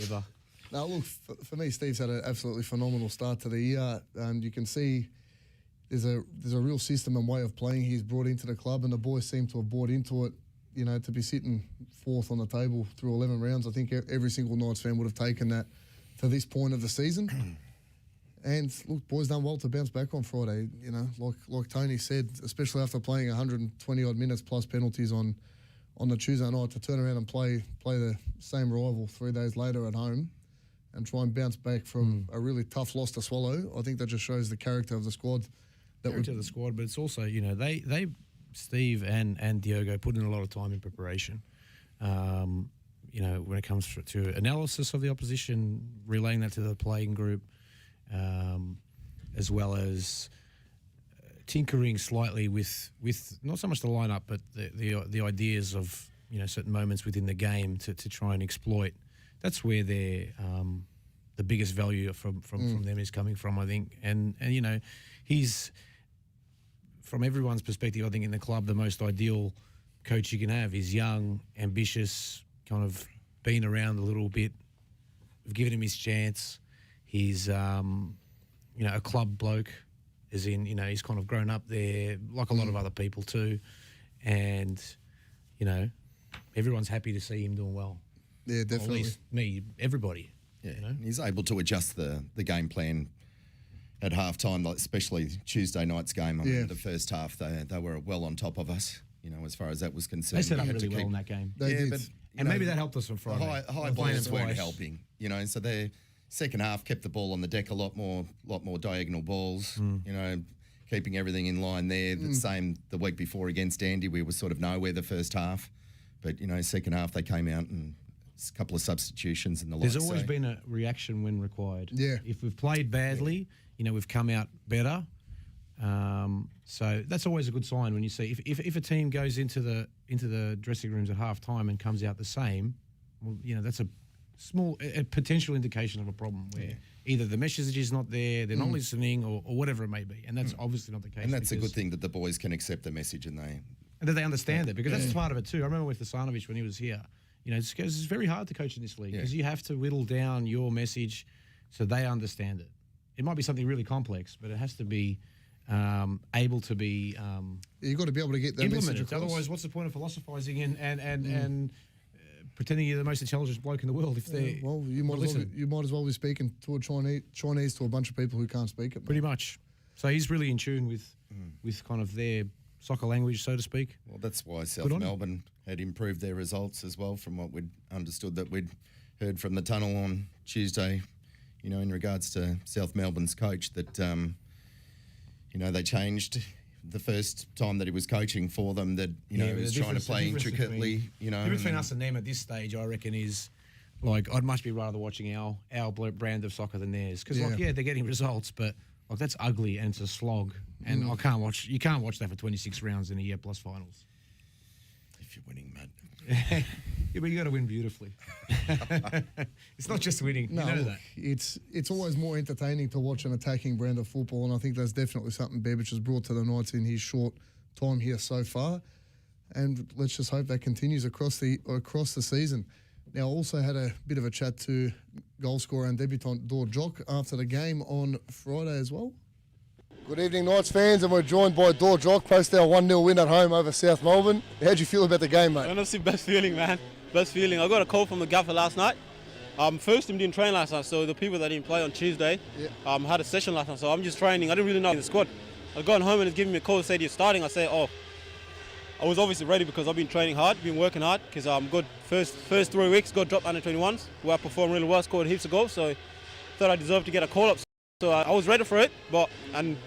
Ever. Now, look, for me, Steve's had an absolutely phenomenal start to the year, and you can see there's a real system and way of playing he's brought into the club, and the boys seem to have bought into it. To be sitting 4th on the table through 11 rounds, I think every single Knights fan would have taken that to this point of the season. And look, boys done well to bounce back on Friday. Like Tony said, especially after playing 120 odd minutes plus penalties on the Tuesday night, to turn around and play the same rival 3 days later at home and try and bounce back from a really tough loss to swallow. I think that just shows the character of the squad. But it's also, they Steve and Diogo put in a lot of time in preparation. When it comes to analysis of the opposition, relaying that to the playing group, as well as tinkering slightly with not so much the lineup, but the ideas of certain moments within the game to try and exploit. That's where the biggest value from them is coming from, I think. And he's, from everyone's perspective, I think in the club, the most ideal coach you can have. He's young, ambitious, kind of been around a little bit. We've given him his chance. He's, a club bloke, as in, he's kind of grown up there, like a lot of other people too. And, everyone's happy to see him doing well. Yeah, definitely. At least me, everybody. Yeah, he's able to adjust the game plan at halftime, especially Tuesday night's game. I mean, the first half, they were well on top of us, as far as that was concerned. They set up really well in that game. They did. But, maybe that helped us on Friday. High balls weren't helping, so their second half kept the ball on the deck a lot more diagonal balls, keeping everything in line there. The same the week before against Andy, we were sort of nowhere the first half. But, second half, they came out and a couple of substitutions and the like. There's always been a reaction when required. Yeah. If we've played badly, we've come out better. So that's always a good sign when you see if a team goes into the dressing rooms at half time and comes out the same, well, that's a potential indication of a problem where either the message is not there, they're not listening, or whatever it may be. And that's obviously not the case. And that's a good thing that the boys can accept the message and that they understand it, because that's part of it too. I remember with Hasanovic when he was here, it's very hard to coach in this league because you have to whittle down your message so they understand it. It might be something really complex, but it has to be able to be you've got to be able to get that message across. Otherwise, what's the point of philosophizing and pretending you're the most intelligent bloke in the world. If they well, you might as well be speaking to a Chinese to a bunch of people who can't speak it. Pretty much. So he's really in tune with kind of their soccer language, so to speak. Well, that's why South Melbourne had improved their results as well, from what we'd understood that we'd heard from the tunnel on Tuesday. You know, in regards to South Melbourne's coach, that you know, they changed the first time that he was coaching for them. That he was trying to play intricately. The difference between us and them at this stage, I reckon, is like I'd much be rather watching our brand of soccer than theirs, because they're getting results, but like that's ugly and it's a slog, and you can't watch that for 26 rounds in a year plus finals. If you're winning, mate. Yeah, but you got to win beautifully. It's not just winning. No, you know that. It's always more entertaining to watch an attacking brand of football, and I think that's definitely something Vujic has brought to the Knights in his short time here so far. And let's just hope that continues across the season. Now, I also had a bit of a chat to goal scorer and debutant Vujic after the game on Friday as well. Good evening, Knights fans, and we're joined by Vujic post our 1-0 win at home over South Melbourne. How'd you feel about the game, mate? Honestly, best feeling, man. Best feeling. I got a call from the gaffer last night. First team didn't train last night, so the people that didn't play on Tuesday had a session last night, so I'm just training. I didn't really know in the squad. I got home and he's giving me a call, said you're starting. I said, oh, I was obviously ready because I've been training hard, been working hard, because good first 3 weeks, got dropped under 21s, where I performed really well, scored heaps of goals, so thought I deserved to get a call up. So I was ready for it, and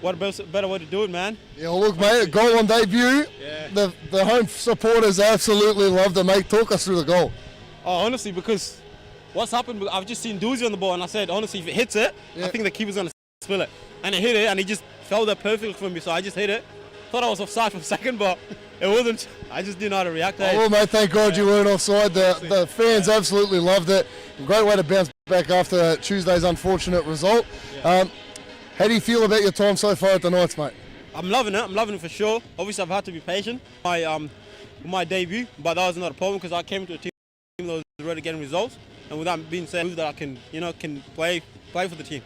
what a better way to do it, man. Yeah, well, look, mate, a goal on debut. Yeah. The home supporters absolutely loved it, mate. Talk us through the goal. Oh, honestly, because what's happened, I've just seen Doozy on the ball, and I said, honestly, if it hits it, I think the keeper's going to spill it. And it hit it, and he just fell there perfectly for me, so I just hit it. Thought I was offside for a second, but it wasn't. I just didn't know how to react. Oh, well, mate, thank God you weren't offside. The fans absolutely loved it. Great way to bounce back after Tuesday's unfortunate result. Yeah. How do you feel about your time so far at the Knights, mate? I'm loving it. I'm loving it for sure. Obviously, I've had to be patient with my debut, but that was not a problem because I came to a team that was ready getting results, and with that being said, that I can play for the team.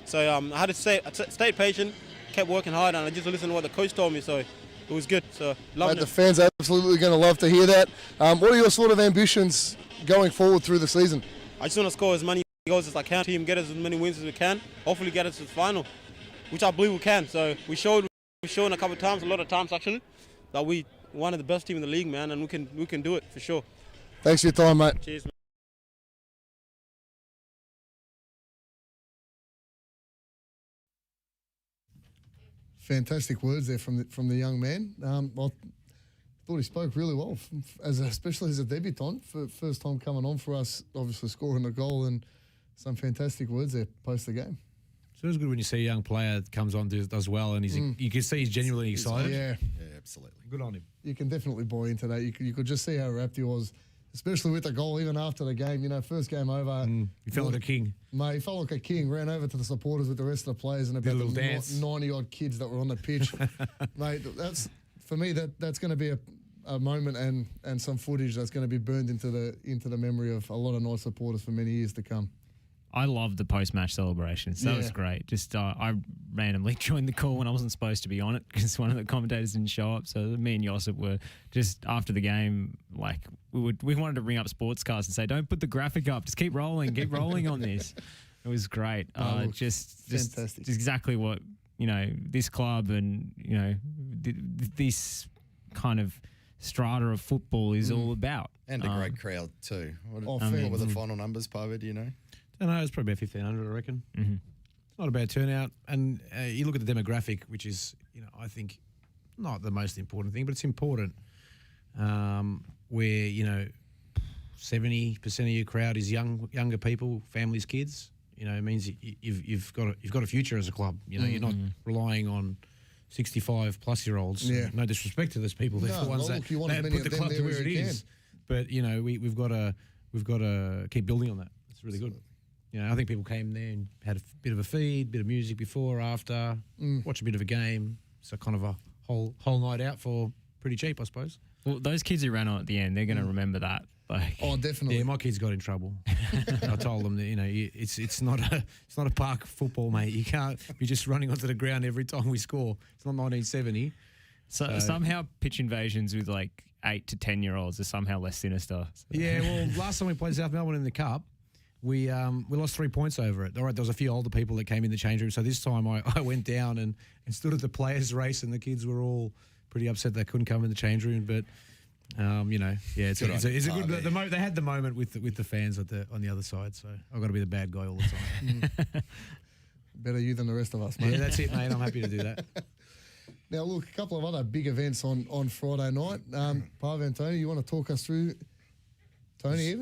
So I had to stay patient, kept working hard, and I just listened to what the coach told me. So it was good. So loving it. The fans are absolutely going to love to hear that. What are your sort of ambitions going forward through the season? I just want to score as many goals as I can. Team get us as many wins as we can. Hopefully get us to the final, which I believe we can. So we've shown a couple of times, a lot of times actually, that we one of the best team in the league, man, and we can do it for sure. Thanks for your time, mate. Cheers, man. Fantastic words there from the young man. I thought he spoke really well, especially as a debutant, for first time coming on for us, obviously scoring a goal, and some fantastic words there post the game. So it's good when you see a young player that comes on, does well, and you can see he's genuinely excited. Yeah, absolutely. Good on him. You can definitely buy into that. You could just see how wrapped he was, especially with the goal, even after the game. You know, first game over. He felt like a king. Mate, he felt like a king, ran over to the supporters with the rest of the players and about the 90-odd kids that were on the pitch. Mate, for me, that's going to be a moment and some footage that's going to be burned into the memory of a lot of Knights supporters for many years to come. I loved the post-match celebrations. That was great. Just I randomly joined the call when I wasn't supposed to be on it because one of the commentators didn't show up. So me and Jusup were just after the game, like we wanted to ring up Sportscast and say, don't put the graphic up, just keep rolling on this. It was great. Just fantastic. Exactly what this club and this kind of strata of football is all about. And a great crowd too. What were the final numbers, Pave? Do you know? I don't know, it's probably about 1,500, I reckon. Mm-hmm. It's not a bad turnout. And you look at the demographic, which is, I think, not the most important thing, but it's important. Where, 70% of your crowd is younger people, families, kids. It means you've got a future as a club. You're not relying on 65-plus-year-olds. Yeah. No disrespect to those people. They're the ones that put the club to where it is. But, we've got to keep building on that. It's really good. I think people came there and had a bit of a feed, bit of music before, after, watch a bit of a game. So kind of a whole night out for pretty cheap, I suppose. Well, those kids who ran on at the end, they're going to remember that. Oh, definitely. Yeah, my kids got in trouble. I told them that it's not a park football, mate. You can't be just running onto the ground every time we score. It's not 1970. So somehow pitch invasions with 8 to 10-year-olds are somehow less sinister. So. Yeah, well, last time we played South Melbourne in the Cup, we lost 3 points over it. All right, there was a few older people that came in the change room, so this time I went down and stood at the players' race, and the kids were all pretty upset they couldn't come in the change room. But it's a good. They had the moment with the fans on the other side, so I've got to be the bad guy all the time. Better you than the rest of us, mate. Yeah, that's it, mate. I'm happy to do that. Now, look, a couple of other big events on Friday night. Pave and Tony, you want to talk us through? Tony's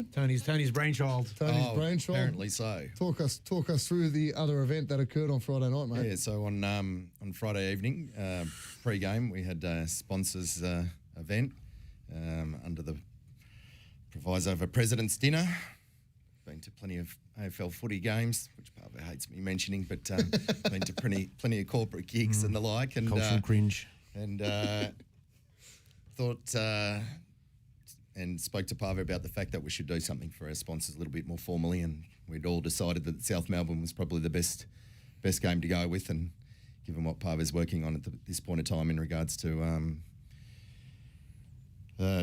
brainchild. Tony's brainchild. Apparently so. Talk us through the other event that occurred on Friday night, mate. Yeah, so on Friday evening, pre-game, we had a sponsors event under the proviso of a president's dinner. Been to plenty of AFL footy games, which Pave hates me mentioning, but been to plenty of corporate gigs and the like. And cultural cringe. And thought and spoke to Pave about the fact that we should do something for our sponsors a little bit more formally, and we'd all decided that South Melbourne was probably the best game to go with, and given what Pave is working on at this point of time in regards to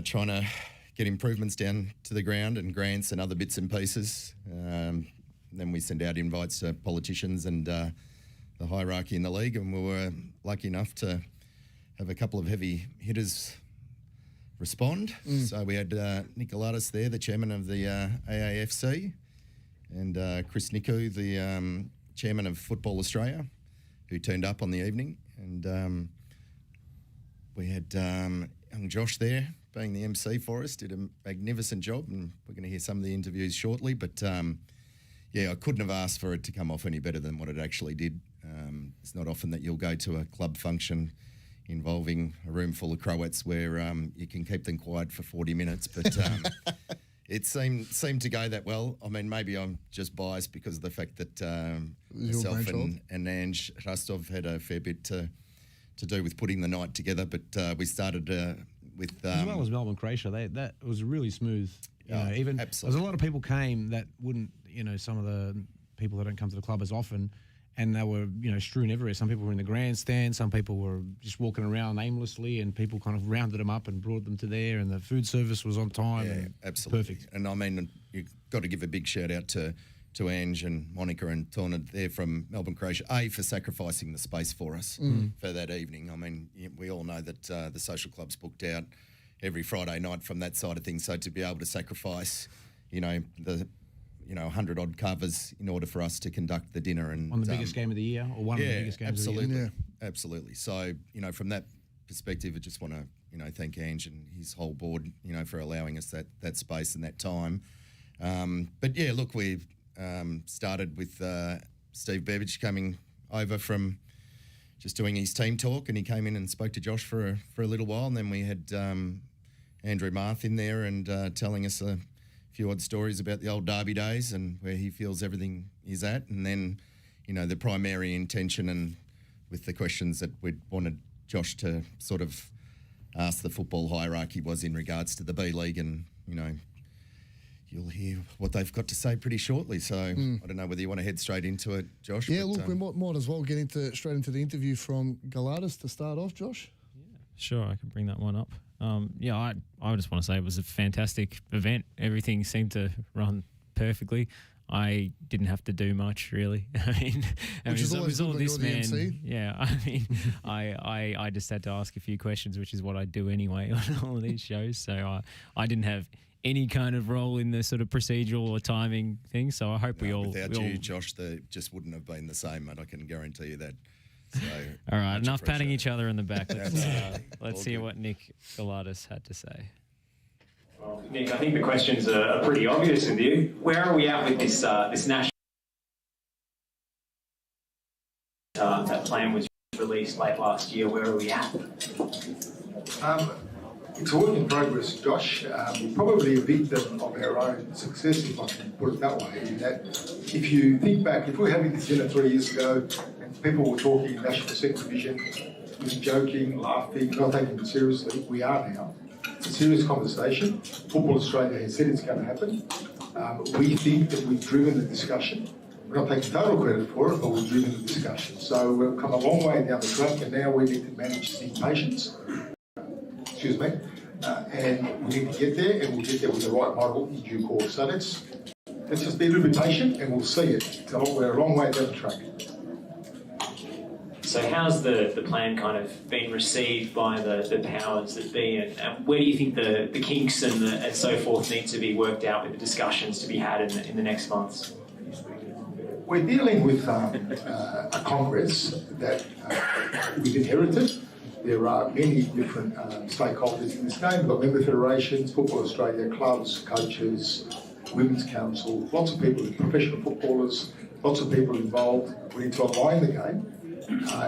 trying to get improvements down to the ground and grants and other bits and pieces. Then we send out invites to politicians and the hierarchy in the league, and we were lucky enough to have a couple of heavy hitters respond. So we had Nick there, the chairman of the AAFC, and Chris Niku, the chairman of Football Australia, who turned up on the evening. And we had young Josh there, being the MC for us, did a magnificent job, and we're going to hear some of the interviews shortly. But I couldn't have asked for it to come off any better than what it actually did. It's not often that you'll go to a club function involving a room full of Croats where you can keep them quiet for 40 minutes, but it seemed to go that well. I mean, maybe I'm just biased because of the fact that myself and Ange Rastov had a fair bit to do with putting the night together, but we started with... as well as Melbourne Croatia, that was really smooth. Even absolutely. There's a lot of people came that wouldn't, some of the people that don't come to the club as often, and they were, strewn everywhere. Some people were in the grandstand, some people were just walking around aimlessly, and people kind of rounded them up and brought them to there, and the food service was on time. Yeah, and absolutely. Perfect. And I mean, you've got to give a big shout out to Ange and Monica and Torna there from Melbourne Croatia, for sacrificing the space for us for that evening. I mean, we all know that the social club's booked out every Friday night from that side of things, so to be able to sacrifice, the 100-odd covers in order for us to conduct the dinner. And on the biggest game of the year, or one of the biggest games of the year. Absolutely. So, from that perspective, I just want to, thank Ange and his whole board, for allowing us that space and that time. But yeah, look, we've started with Steve Vujic coming over from just doing his team talk, and he came in and spoke to Josh for a little while, and then we had Andrew Marth in there and telling us a few odd stories about the old Derby days and where he feels everything is at, and then the primary intention and with the questions that we'd wanted Josh to sort of ask the football hierarchy was in regards to the B League, and you'll hear what they've got to say pretty shortly. So I don't know whether you want to head straight into it, Josh. Yeah, look, we might as well get straight into the interview from Galatas to start off, Josh. Sure, I can bring that one up. I just want to say it was a fantastic event. Everything seemed to run perfectly. I didn't have to do much, really. It was all this man. Yeah, I just had to ask a few questions, which is what I do anyway on all of these shows. So I didn't have any kind of role in the sort of procedural or timing thing. So I hope without you, Josh, that just wouldn't have been the same, mate. I can guarantee you that. So, all right, enough patting each other in the back. Let's hear what Nick Galatas had to say. Well, Nick, I think the questions are pretty obvious with you. Where are we at with this national? That plan was released late last year. Where are we at? It's a work in progress, Josh. We're probably a victim of our own success, if I can put it that way. In that, if you think back, if we were having this dinner 3 years ago, and people were talking national second division, joking, laughing, not taking it seriously, we are now. It's a serious conversation. Football Australia has said it's going to happen. We think that we've driven the discussion. We're not taking total credit for it, but we've driven the discussion. So we've come a long way down the track, and now we need to manage the impatience. Excuse me. and we need to get there, and we'll get there with the right model in due course. So let's just be a little bit patient, and we'll see it. We're a long way down the track. So how's the plan kind of been received by the powers that be, and where do you think the kinks and so forth need to be worked out with the discussions to be had in the next months? We're dealing with a Congress that we've inherited. There are many different stakeholders in this game. We've got member federations, Football Australia, clubs, coaches, Women's Council, lots of people, professional footballers, lots of people involved. We need to align the game.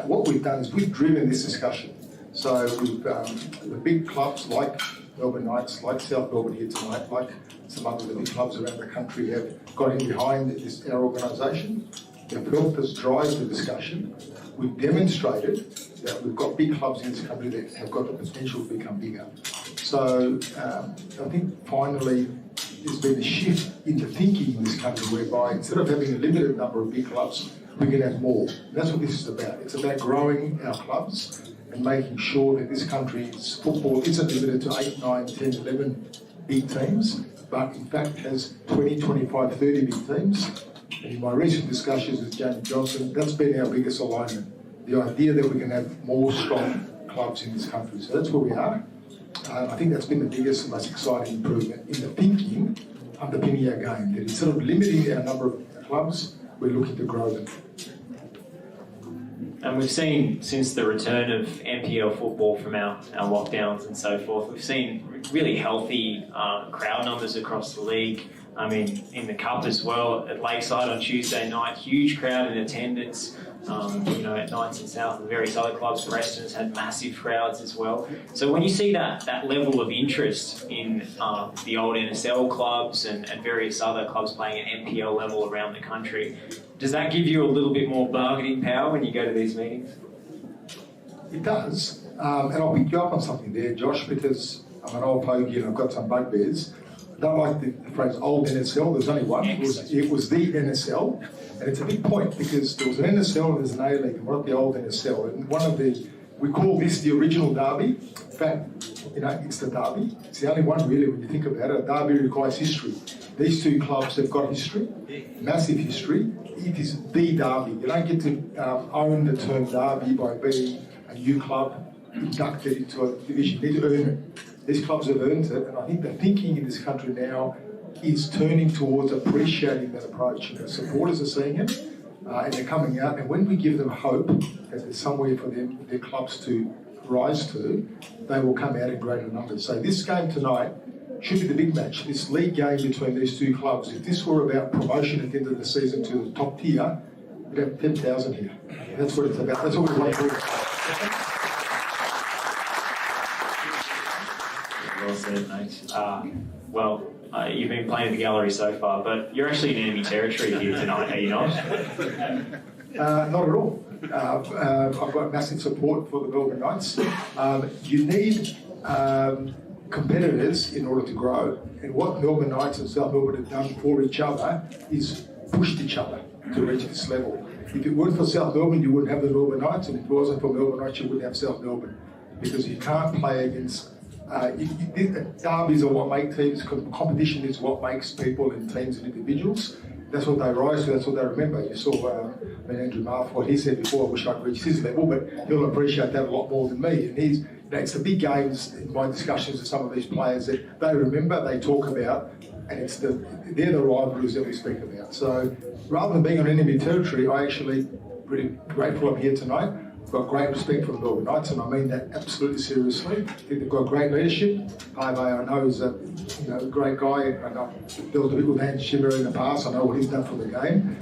What we've done is we've driven this discussion. So we've, the big clubs like Melbourne Knights, like South Melbourne here tonight, like some other big clubs around the country have got in behind our organisation. They've helped us drive the discussion. We've demonstrated that we've got big clubs in this country that have got the potential to become bigger. So I think finally there's been a shift in the thinking in this country whereby instead of having a limited number of big clubs, we can have more. And that's what this is about. It's about growing our clubs and making sure that this country's football isn't limited to 8, 9, 10, 11 big teams, but in fact has 20, 25, 30 big teams. And in my recent discussions with James Johnson, that's been our biggest alignment. The idea that we can have more strong clubs in this country. So that's where we are. I think that's been the biggest and most exciting improvement in the thinking underpinning our game. That instead of limiting our number of clubs, we're looking to grow them. And we've seen, since the return of NPL football from our lockdowns and so forth, we've seen really healthy crowd numbers across the league. I mean, in the Cup as well, at Lakeside on Tuesday night, huge crowd in attendance. At Knights and South and various other clubs, Preston's had massive crowds as well. So when you see that level of interest in the old NSL clubs and various other clubs playing at NPL level around the country, does that give you a little bit more bargaining power when you go to these meetings? It does. And I'll pick you up on something there, Josh, because I'm an old pokey and I've got some bugbears. I don't like the phrase old NSL. There's only one. It was the NSL. And it's a big point because there was an NSL and there's an A-League, and we're not the old NSL. And we call this the original derby. In fact, it's the derby. It's the only one really when you think about it. A derby requires history. These two clubs have got history, massive history. It is the derby. You don't get to own the term derby by being a new club inducted into a division. You need to earn it. These clubs have earned it, and I think the thinking in this country now is turning towards appreciating that approach. Supporters are seeing it, and they're coming out. And when we give them hope that there's somewhere for their clubs to rise to, they will come out in greater numbers. So this game tonight should be the big match. This league game between these two clubs. If this were about promotion at the end of the season to the top tier, we'd have 10,000 here. That's what it's about. That's what we want to do. Well said, mate. You've been playing the gallery so far, but you're actually in enemy territory here tonight, are you not? Not at all. I've got massive support for the Melbourne Knights. You need competitors in order to grow. And what Melbourne Knights and South Melbourne have done for each other is pushed each other to reach this level. If it weren't for South Melbourne, you wouldn't have the Melbourne Knights, and if it wasn't for Melbourne Knights, you wouldn't have South Melbourne. Because you can't play against... derbies are what make teams, competition is what makes people and teams and individuals. That's what they rise to, that's what they remember. You saw Andrew Marth, what he said before, I wish I'd reached his level, but he'll appreciate that a lot more than me. And it's the big games in my discussions with some of these players that they remember, they talk about, and they're the rivalries that we speak about. So rather than being on enemy territory, I actually really grateful I'm here tonight. I've got great respect for the Melbourne Knights, and I mean that absolutely seriously. I think they've got great leadership. Pave, I know, is a great guy, and I've dealt a bit with Hans Schimmer in the past. I know what he's done for the game.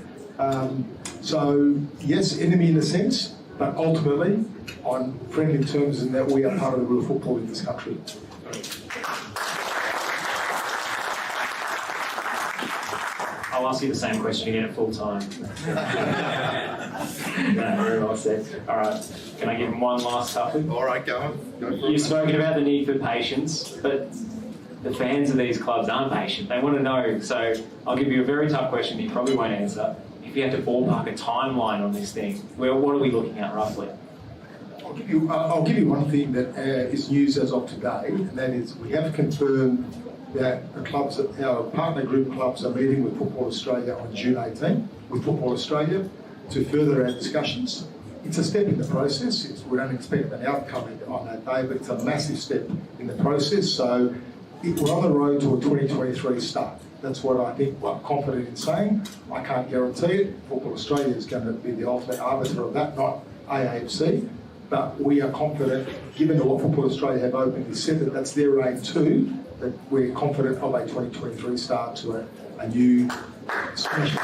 So, yes, enemy in a sense, but ultimately on friendly terms in that we are part of the real football in this country. I'll ask you the same question again at full time. Very well said. All right, can I give him one last toughie? All right, go on. You've spoken about the need for patience, but the fans of these clubs aren't patient. They want to know. So I'll give you a very tough question that you probably won't answer. If you had to ballpark a timeline on this thing, what are we looking at roughly? I'll give you one thing that is news as of today, and that is we have confirmed that our partner group clubs are meeting with Football Australia on June 18 with Football Australia to further our discussions. It's a step in the process. We don't expect an outcome on that day, but it's a massive step in the process. So we're on the road to a 2023 start. That's what I think I'm confident in saying. I can't guarantee it. Football Australia is going to be the ultimate arbiter of that, not AAFC. But we are confident, given that what Football Australia have openly said that that's their aim too, that we're confident of a 2023 start to a new special.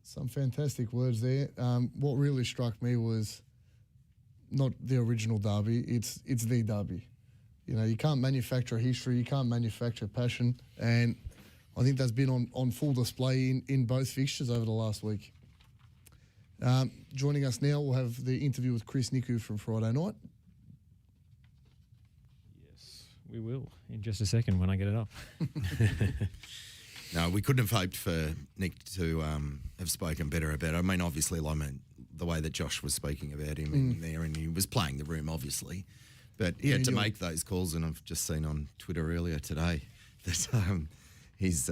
Some fantastic words there. What really struck me was not the original derby, it's the derby. You know, you can't manufacture history, you can't manufacture passion, and I think that's been on full display in both fixtures over the last week. Joining us now, we'll have the interview with Chris Niku from Friday night. Yes, we will in just a second when I get it up. No, we couldn't have hoped for Nick to have spoken better about it. I mean, obviously, the way that Josh was speaking about him in there, and he was playing the room, obviously. But he had to make those calls, and I've just seen on Twitter earlier today that he's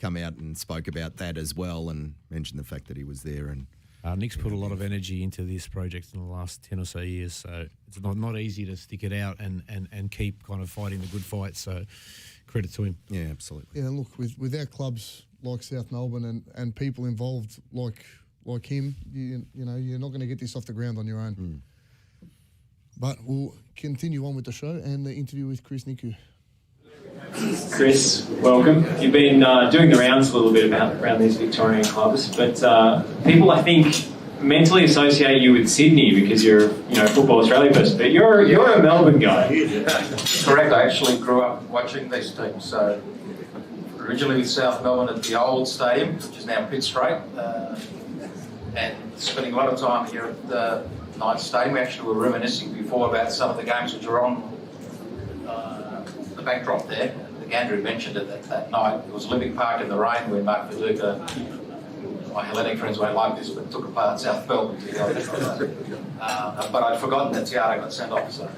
come out and spoke about that as well and mentioned the fact that he was there. And Nick's put a lot of energy into this project in the last 10 or so years, so it's not easy to stick it out and keep kind of fighting the good fight, so credit to him. Yeah, absolutely. Yeah, look, with our clubs like South Melbourne and people involved like him, you know, you're not going to get this off the ground on your own. But we'll continue on with the show and the interview with Chris Niku. Chris, welcome. You've been doing the rounds a little bit around these Victorian clubs, but people, I think, mentally associate you with Sydney because you're, Football Australia person, but you're a Melbourne guy. Correct. I actually grew up watching these teams. So originally with South Melbourne at the old stadium, which is now Pitt Straight, and spending a lot of time here at the Knights Stadium. We actually were reminiscing before about some of the games which were on the backdrop there. I think Andrew mentioned it that night. It was Olympic Park in the rain when Mark Viduka, my Hellenic friends won't like this, but took apart South Melbourne. But I'd forgotten that Tiara got sent off. So.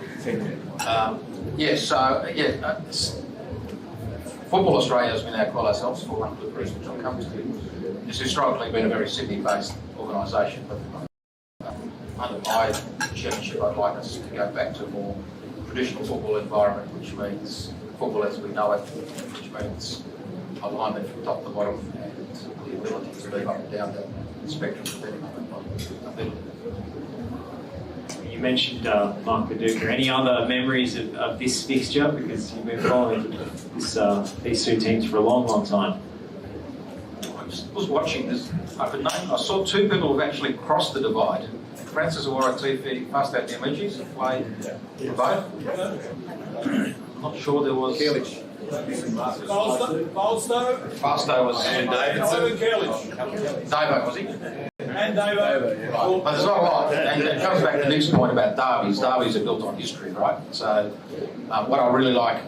Football Australia, as we now call ourselves, for one of the reasons I'll come to, has historically been a very Sydney-based organisation. But under my chairmanship, I'd like us to go back to a more traditional football environment, which means football as we know it, which means alignment from top to bottom and the ability to move up and down the spectrum depending on ability. You mentioned Mark Viduka. Any other memories of this fixture? Because you've been following these two teams for a long, long time. I was watching this open name. I saw two people who've actually crossed the divide. Francis Awaratifi passed out the emojis and played for both. I'm not sure there was... Falstow was Davo, was he? And Davo. Right. But there's not a lot. And it comes back to Nick's point about derbies. Derbies are built on history, right? So what I really like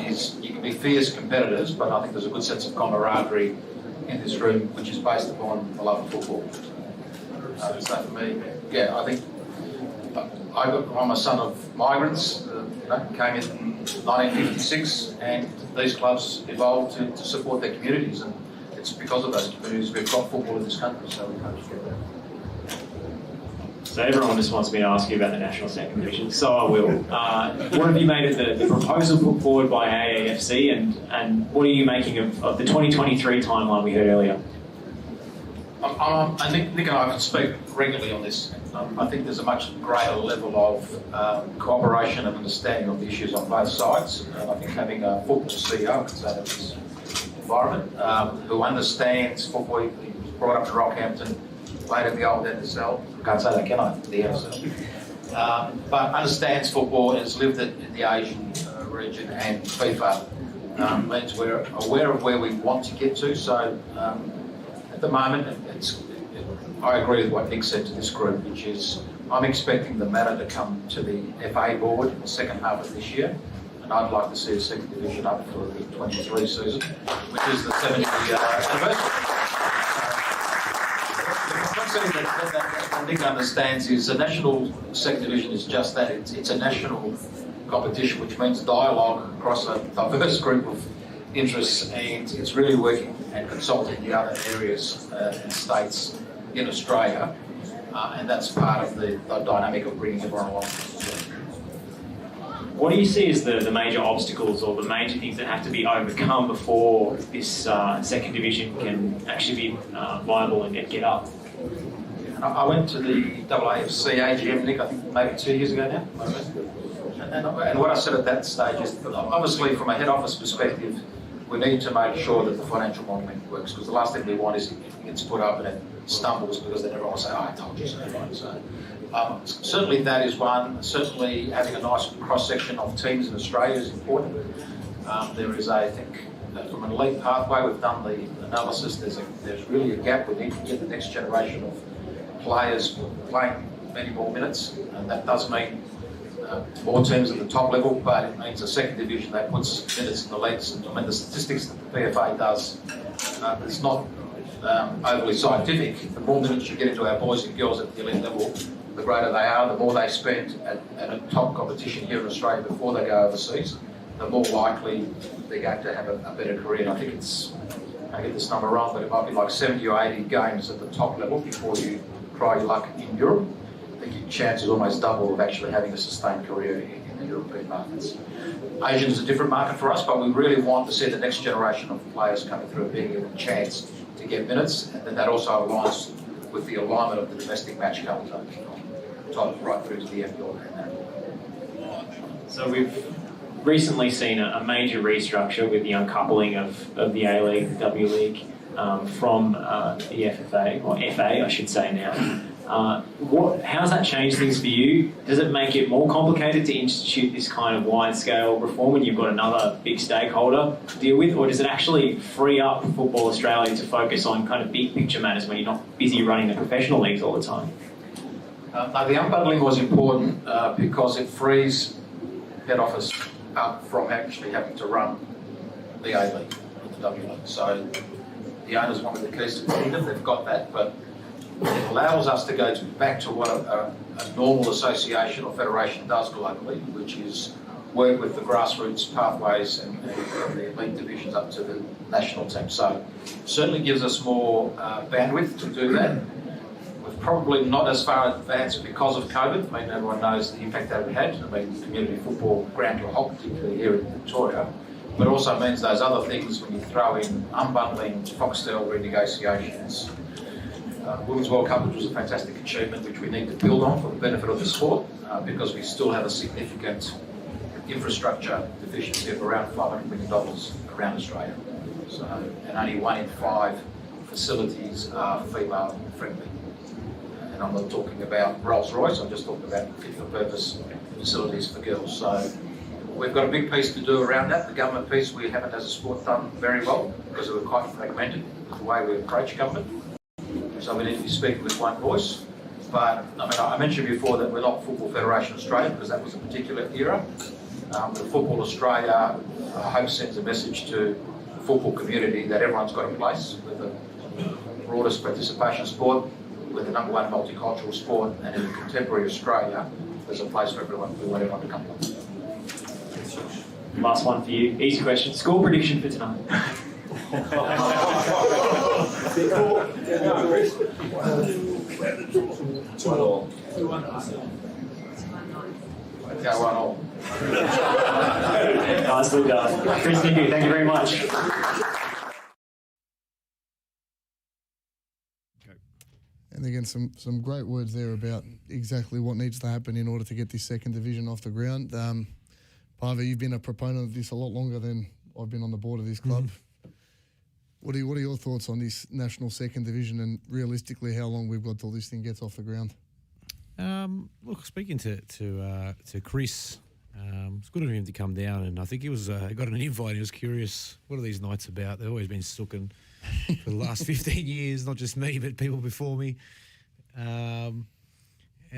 is you can be fierce competitors, but I think there's a good sense of camaraderie in this room, which is based upon the love of football. So for me, yeah, I think I'm a son of migrants, came in 1956, and these clubs evolved to support their communities, and it's because of those communities we've got football in this country, so we can't forget that. So everyone just wants me to ask you about the National Second Division, so I will. What have you made of the proposal put forward by AAFC, and what are you making of the 2023 timeline we heard earlier? Nick and I can speak regularly on this. I think there's a much greater level of cooperation and understanding of the issues on both sides. And I think having a football CEO inside of this environment who understands football, he was brought up in Rockhampton, played in the old NSL. Can't say that, can I? The NSL. But understands football and has lived it in the Asian region and FIFA. Means we're aware of where we want to get to. So at the moment, I agree with what Nick said to this group, which is I'm expecting the matter to come to the FA board in the second half of this year. and I'd like to see a second division up for the 23 season, which is the 70th anniversary. The complexity that Nick understands is the national second division is just that. It's a national competition, which means dialogue across a diverse group of interests, and it's really working and consulting the other areas and states in Australia, and that's part of the dynamic of bringing everyone along. What do you see as the major obstacles or the major things that have to be overcome before this second division can actually be viable and get up? I went to the AAFC AGM, Nick, I think maybe 2 years ago now. And what I said at that stage is, obviously from a head office perspective, we need to make sure that the financial modelling works, because the last thing we want is it gets put up and it stumbles, because then everyone will say, oh, I told you so. Right? So, certainly that is one. Certainly having a nice cross-section of teams in Australia is important. There is, I think, from an elite pathway, we've done the analysis, there's really a gap. We need to get the next generation of players playing many more minutes, and that does mean more teams at the top level, but it means a second division that puts minutes in the leagues. And I mean, the statistics that the PFA does, it's not overly scientific. The more minutes you get into our boys and girls at the elite level, the greater they are, the more they spend at a top competition here in Australia before they go overseas, the more likely they're going to have a better career. And I think it's, I get this number wrong, but it might be like 70 or 80 games at the top level before you try your luck in Europe. I think your chance is almost double of actually having a sustained career in the European markets. Asian is a different market for us, but we really want to see the next generation of players coming through and being given a chance to get minutes, and then that also aligns with the alignment of the domestic match coverage top right through to the FPL. So we've recently seen a major restructure with the uncoupling of the A-League, the W League, from the FFA, or FA I should say now. How's that changed things for you? Does it make it more complicated to institute this kind of wide-scale reform when you've got another big stakeholder to deal with, or does it actually free up Football Australia to focus on kind of big picture matters when you're not busy running the professional leagues all the time? No, the unbundling was important because it frees head office up from actually having to run the A-League and the W League. So the owners wanted the keys to the kingdom, they've got that, but it allows us to go back to what a normal association or federation does globally, which is work with the grassroots pathways and the elite divisions up to the national team. So certainly gives us more bandwidth to do that. We're probably not as far advanced because of COVID. I mean, everyone knows the impact that it had. I mean, community football ground to a halt, particularly here in Victoria. But it also means those other things when you throw in unbundling, Foxtel renegotiations. Women's World Cup, which was a fantastic achievement, which we need to build on for the benefit of the sport, because we still have a significant infrastructure deficiency of around $500 million around Australia. So, and only 1 in 5 facilities are female friendly. And I'm not talking about Rolls-Royce, I'm just talking about fit-for-purpose facilities for girls. So we've got a big piece to do around that. The government piece we haven't as a sport done very well because we're quite fragmented with the way we approach government. So we need to be speaking with one voice. But I mean, I mentioned before that we're not Football Federation Australia because that was a particular era. The Football Australia, I hope, sends a message to the football community that everyone's got in place with the broadest participation sport, with the #1 multicultural sport, and in contemporary Australia, there's a place for everyone. We want everyone to come along. Last one for you. Easy question. Score prediction for tonight. Go 1-1. Nicely done. Chris Niku, thank you very much. And again, some great words there about exactly what needs to happen in order to get this second division off the ground. Pave, you've been a proponent of this a lot longer than I've been on the board of this club. What are your thoughts on this national second division and realistically how long we've got till this thing gets off the ground? Look, speaking to Chris, it's good of him to come down, and I think he was got an invite. He was curious, what are these nights about? They've always been sooking for the last 15 years, not just me, but people before me. And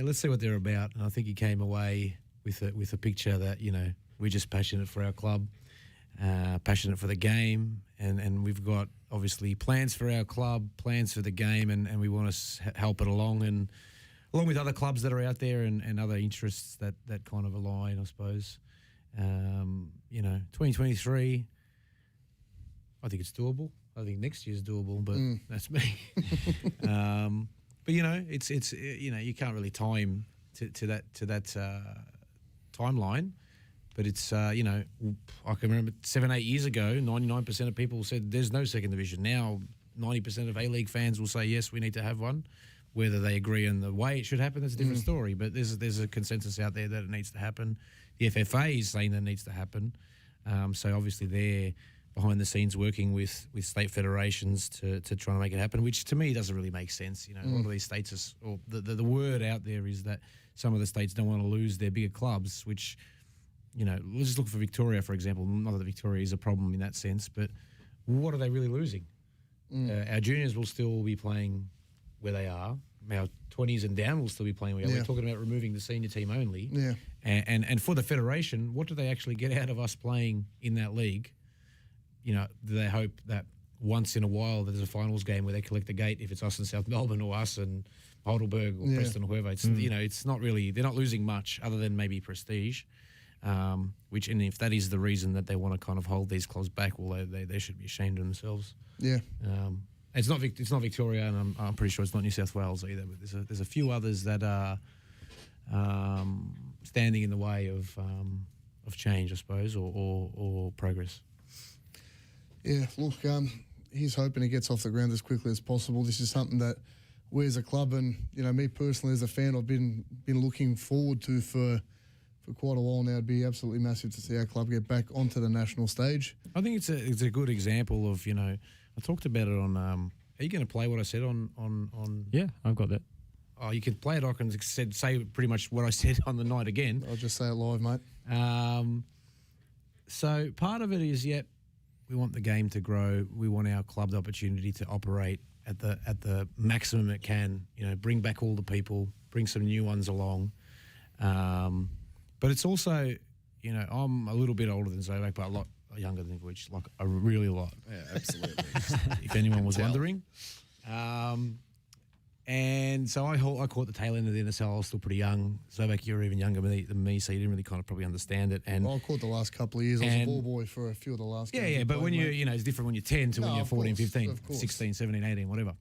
let's see what they're about. And I think he came away with a picture that, you know, We're just passionate for our club, passionate for the game, and we've got obviously plans for our club, plans for the game, and we want to help it along, and along with other clubs that are out there and other interests that kind of align, I suppose. 2023, I think it's doable. I think next year's doable, but that's me. But it's you can't really time to that timeline. But it's I can remember 7-8 years ago, 99% of people said there's no second division. Now 90% of A-League fans will say yes, we need to have one. Whether they agree on the way it should happen, that's a different story. But there's a consensus out there that it needs to happen. The FFA is saying that it needs to happen. So obviously they're behind the scenes working with state federations to try to make it happen, which to me doesn't really make sense. A lot of these states the word out there is that some of the states don't want to lose their bigger clubs, which, let's just look for Victoria, for example. Not that Victoria is a problem in that sense, but what are they really losing? Our juniors will still be playing where they are. Our 20s and down will still be playing where they are. We're talking about removing the senior team only. Yeah. And for the federation, what do they actually get out of us playing in that league? Do they hope that once in a while there's a finals game where they collect the gate, if it's us in South Melbourne or us in Heidelberg or Preston or whoever? It's it's not really, they're not losing much other than maybe prestige. And if that is the reason that they want to kind of hold these clubs back, well, they should be ashamed of themselves. Yeah. It's not Victoria, and I'm pretty sure it's not New South Wales either. But there's a few others that are standing in the way of change, I suppose, or progress. Yeah, look, he's hoping it gets off the ground as quickly as possible. This is something that we as a club, and me personally as a fan, I've been looking forward to for quite a while now. It'd be absolutely massive to see our club get back onto the national stage. I think it's a good example of I talked about it on. Are you going to play what I said on? Yeah, I've got that. Oh, you can play it. I can say pretty much what I said on the night again. I'll just say it live, mate. So part of it is, we want the game to grow. We want our club the opportunity to operate at the maximum it can. Bring back all the people, bring some new ones along. But it's also, I'm a little bit older than Zovac, but a lot younger than Vujic, like a really lot. Yeah, absolutely. If anyone was wondering. And so I caught the tail end of the NSL. I was still pretty young. Zovac, you're even younger than me, so you didn't really kind of probably understand it. And I caught the last couple of years. I was a ball boy for a few of the last games. Yeah, but when it's different when you're 10 to when you're 14, 15, 16, 17, 18, whatever.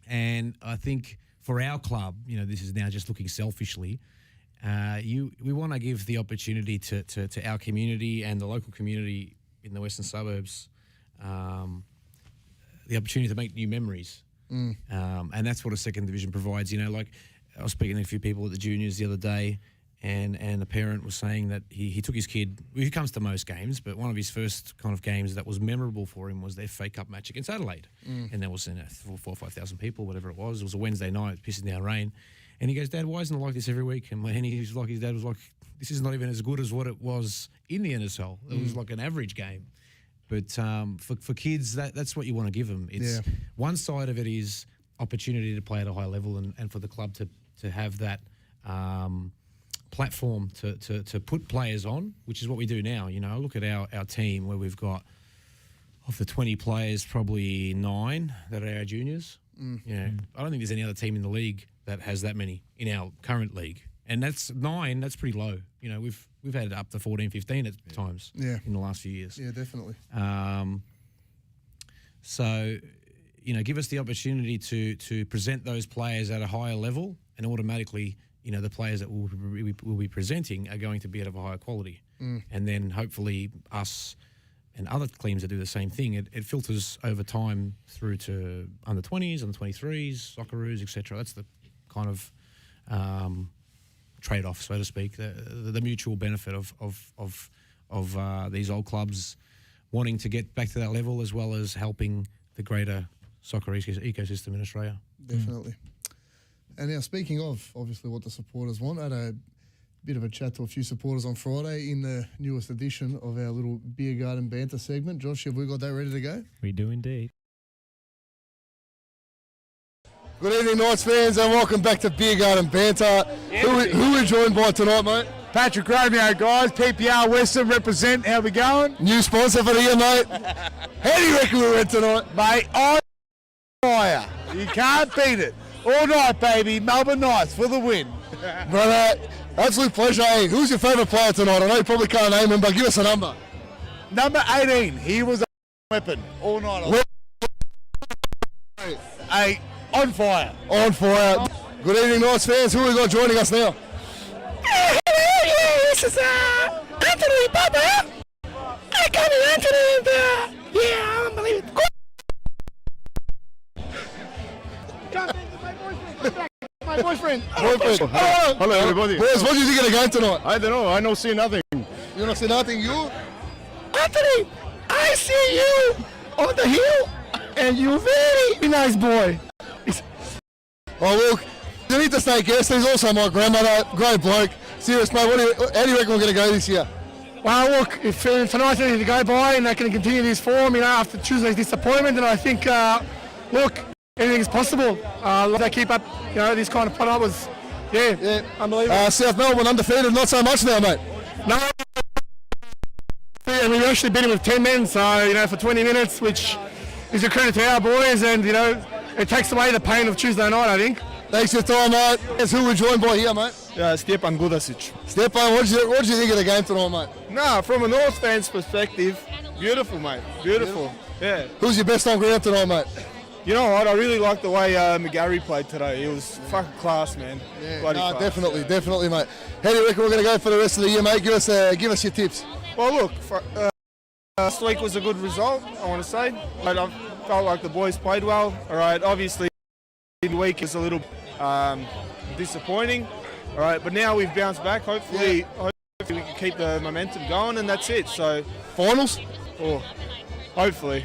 And I think for our club, this is now just looking selfishly, we want to give the opportunity to our community and the local community in the western suburbs the opportunity to make new memories. And that's what a second division provides. Like I was speaking to a few people at the juniors the other day, and a parent was saying that he took his kid, he comes to most games, but one of his first kind of games that was memorable for him was their FA Cup match against Adelaide. And there was 4,000 or 5,000 people, whatever it was. It was a Wednesday night, pissing down rain. And he goes, "Dad, why isn't it like this every week?" And his dad was like, "This is not even as good as what it was in the NSL. It was like an average game." But for kids, that's what you want to give them. It's one side of it is opportunity to play at a high level, and for the club to have that platform to put players on, which is what we do now. Look at our team where we've got, of the 20 players, probably 9 that are our juniors. I don't think there's any other team in the league that has that many in our current league. And that's 9, that's pretty low. We've had it up to 14, 15 at times in the last few years. Yeah, definitely. So, give us the opportunity to present those players at a higher level, and automatically, the players that we'll be presenting are going to be at a higher quality. And then hopefully us and other teams that do the same thing, it filters over time through to under 20s, under 23s, Socceroos, etc. That's the kind of trade-off, so to speak, the mutual benefit of these old clubs wanting to get back to that level, as well as helping the greater soccer ecosystem in Australia. Definitely. And now, speaking of, obviously, what the supporters want, I had a bit of a chat to a few supporters on Friday in the newest edition of our little Beer Garden Banter segment. Josh, have we got that ready to go? We do indeed. Good evening, Knights fans, and welcome back to Beer Garden Banter. Who are we joined by tonight, mate? Patrick Romeo, guys. PPR Western represent. How we going? New sponsor for the year, mate. How do you reckon we went tonight? Mate, on fire. You can't beat it. All night, baby. Melbourne Knights for the win. Brother, absolute pleasure. Hey, who's your favourite player tonight? I know you probably can't name him, but give us a number. Number 18. He was a weapon all night. Hey, on fire. On fire. Good evening, Knights fans. Who have we got joining us now? This is Anthony Papa. I got it, Anthony, and yeah, unbelievable. My boyfriend. Hello, everybody. Boys, what do you think of the game tonight? I don't know. I don't see nothing. You don't see nothing, you? Anthony, I see you on the hill, and you're very nice boy. Oh, look, you need to stay guest. He's also my grandmother. Great bloke. Serious, mate. How do you reckon we're going to go this year? Well, look, if tonight's ready to go by and they can continue this form, after Tuesday's disappointment, then I think, look, anything's possible. They keep up, this kind of product was, unbelievable. South Melbourne undefeated, not so much now, mate. No, and we actually beat him with 10 men, so, for 20 minutes, which is a credit to our boys, and, it takes away the pain of Tuesday night, I think. Thanks for your time, mate. Guess who we're joined by here, mate? Stepan Gudasic. Stepan, what did you think of the game tonight, mate? Nah, from a North fan's perspective, beautiful, mate. Beautiful. Yeah. Who's your best on ground tonight, mate? You know what? I really liked the way McGarry played today. He was fucking class, man. Yeah, Class. definitely, mate. How do you reckon we're going to go for the rest of the year, mate? Give us your tips. Well, look, last week was a good result, I want to say. But I felt like the boys played well. All right, obviously, the week is a little disappointing. All right, but now we've bounced back. Hopefully we can keep the momentum going, and that's it. So finals? Oh, hopefully.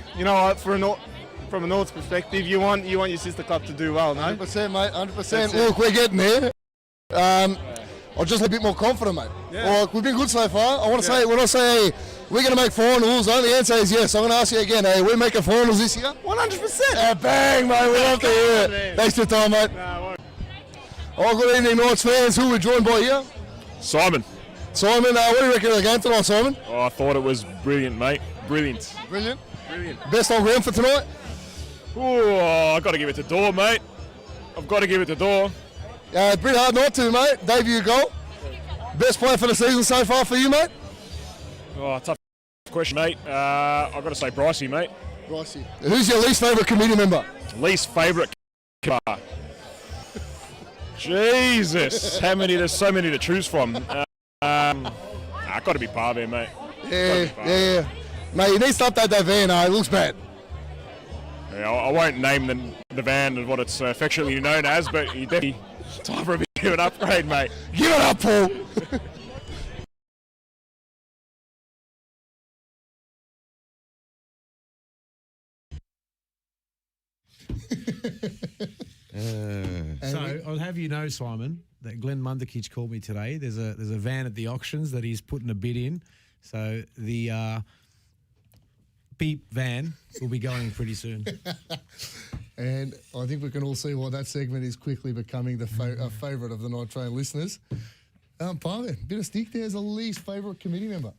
From a North's perspective, you want your sister club to do well, no? 100%, mate. 100%. Look, we're getting there. I'm just a bit more confident, mate. Yeah. We've been good so far. I want to say, when I say we're going to make finals, the only answer is yes. I'm going to ask you again. Hey, we're making finals this year? 100%. Bang, mate. We love to hear it. Thanks for your time, mate. Good evening, Knights fans. Who are we joined by here? Simon. Simon, what do you reckon of the game tonight, Simon? Oh, I thought it was brilliant, mate. Brilliant. Brilliant? Brilliant. Best on ground for tonight? Oh, I've got to give it to Door, mate. I've got to give it to Door. It's pretty hard not to, mate. Debut goal. Best player for the season so far for you, mate? Oh, tough question, mate. I've got to say Brycey, mate. Brycey. Who's your least favourite committee member? Least favourite Jesus. There's so many to choose from. Got to be Pave, mate. Yeah. Mate, you need to stop that van. It looks bad. Yeah, I won't name the van and what it's affectionately known as, but you definitely time for a bit of an upgrade, mate. Give it up, Paul. So I'll have you know, Simon, that Glenn Munderkich called me today. There's a van at the auctions that he's putting a bid in. So the beep van will be going pretty soon. And I think we can all see why that segment is quickly becoming a favourite of the Night Train listeners. Pave, bit of stick there as a least favourite committee member.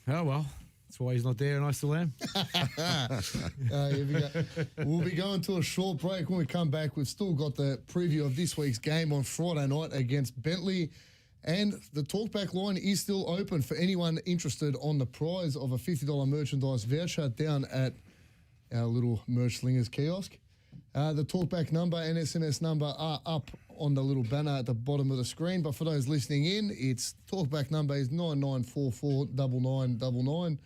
Oh, well, that's why he's not there and I still am. Here we go. We'll be going to a short break. When we come back, we've still got the preview of this week's game on Friday night against Bentley. And the talkback line is still open for anyone interested on the prize of a $50 merchandise voucher down at our little Merch Slingers kiosk. The talkback number and SMS number are up on the little banner at the bottom of the screen. But for those listening in, its talkback number is 99449999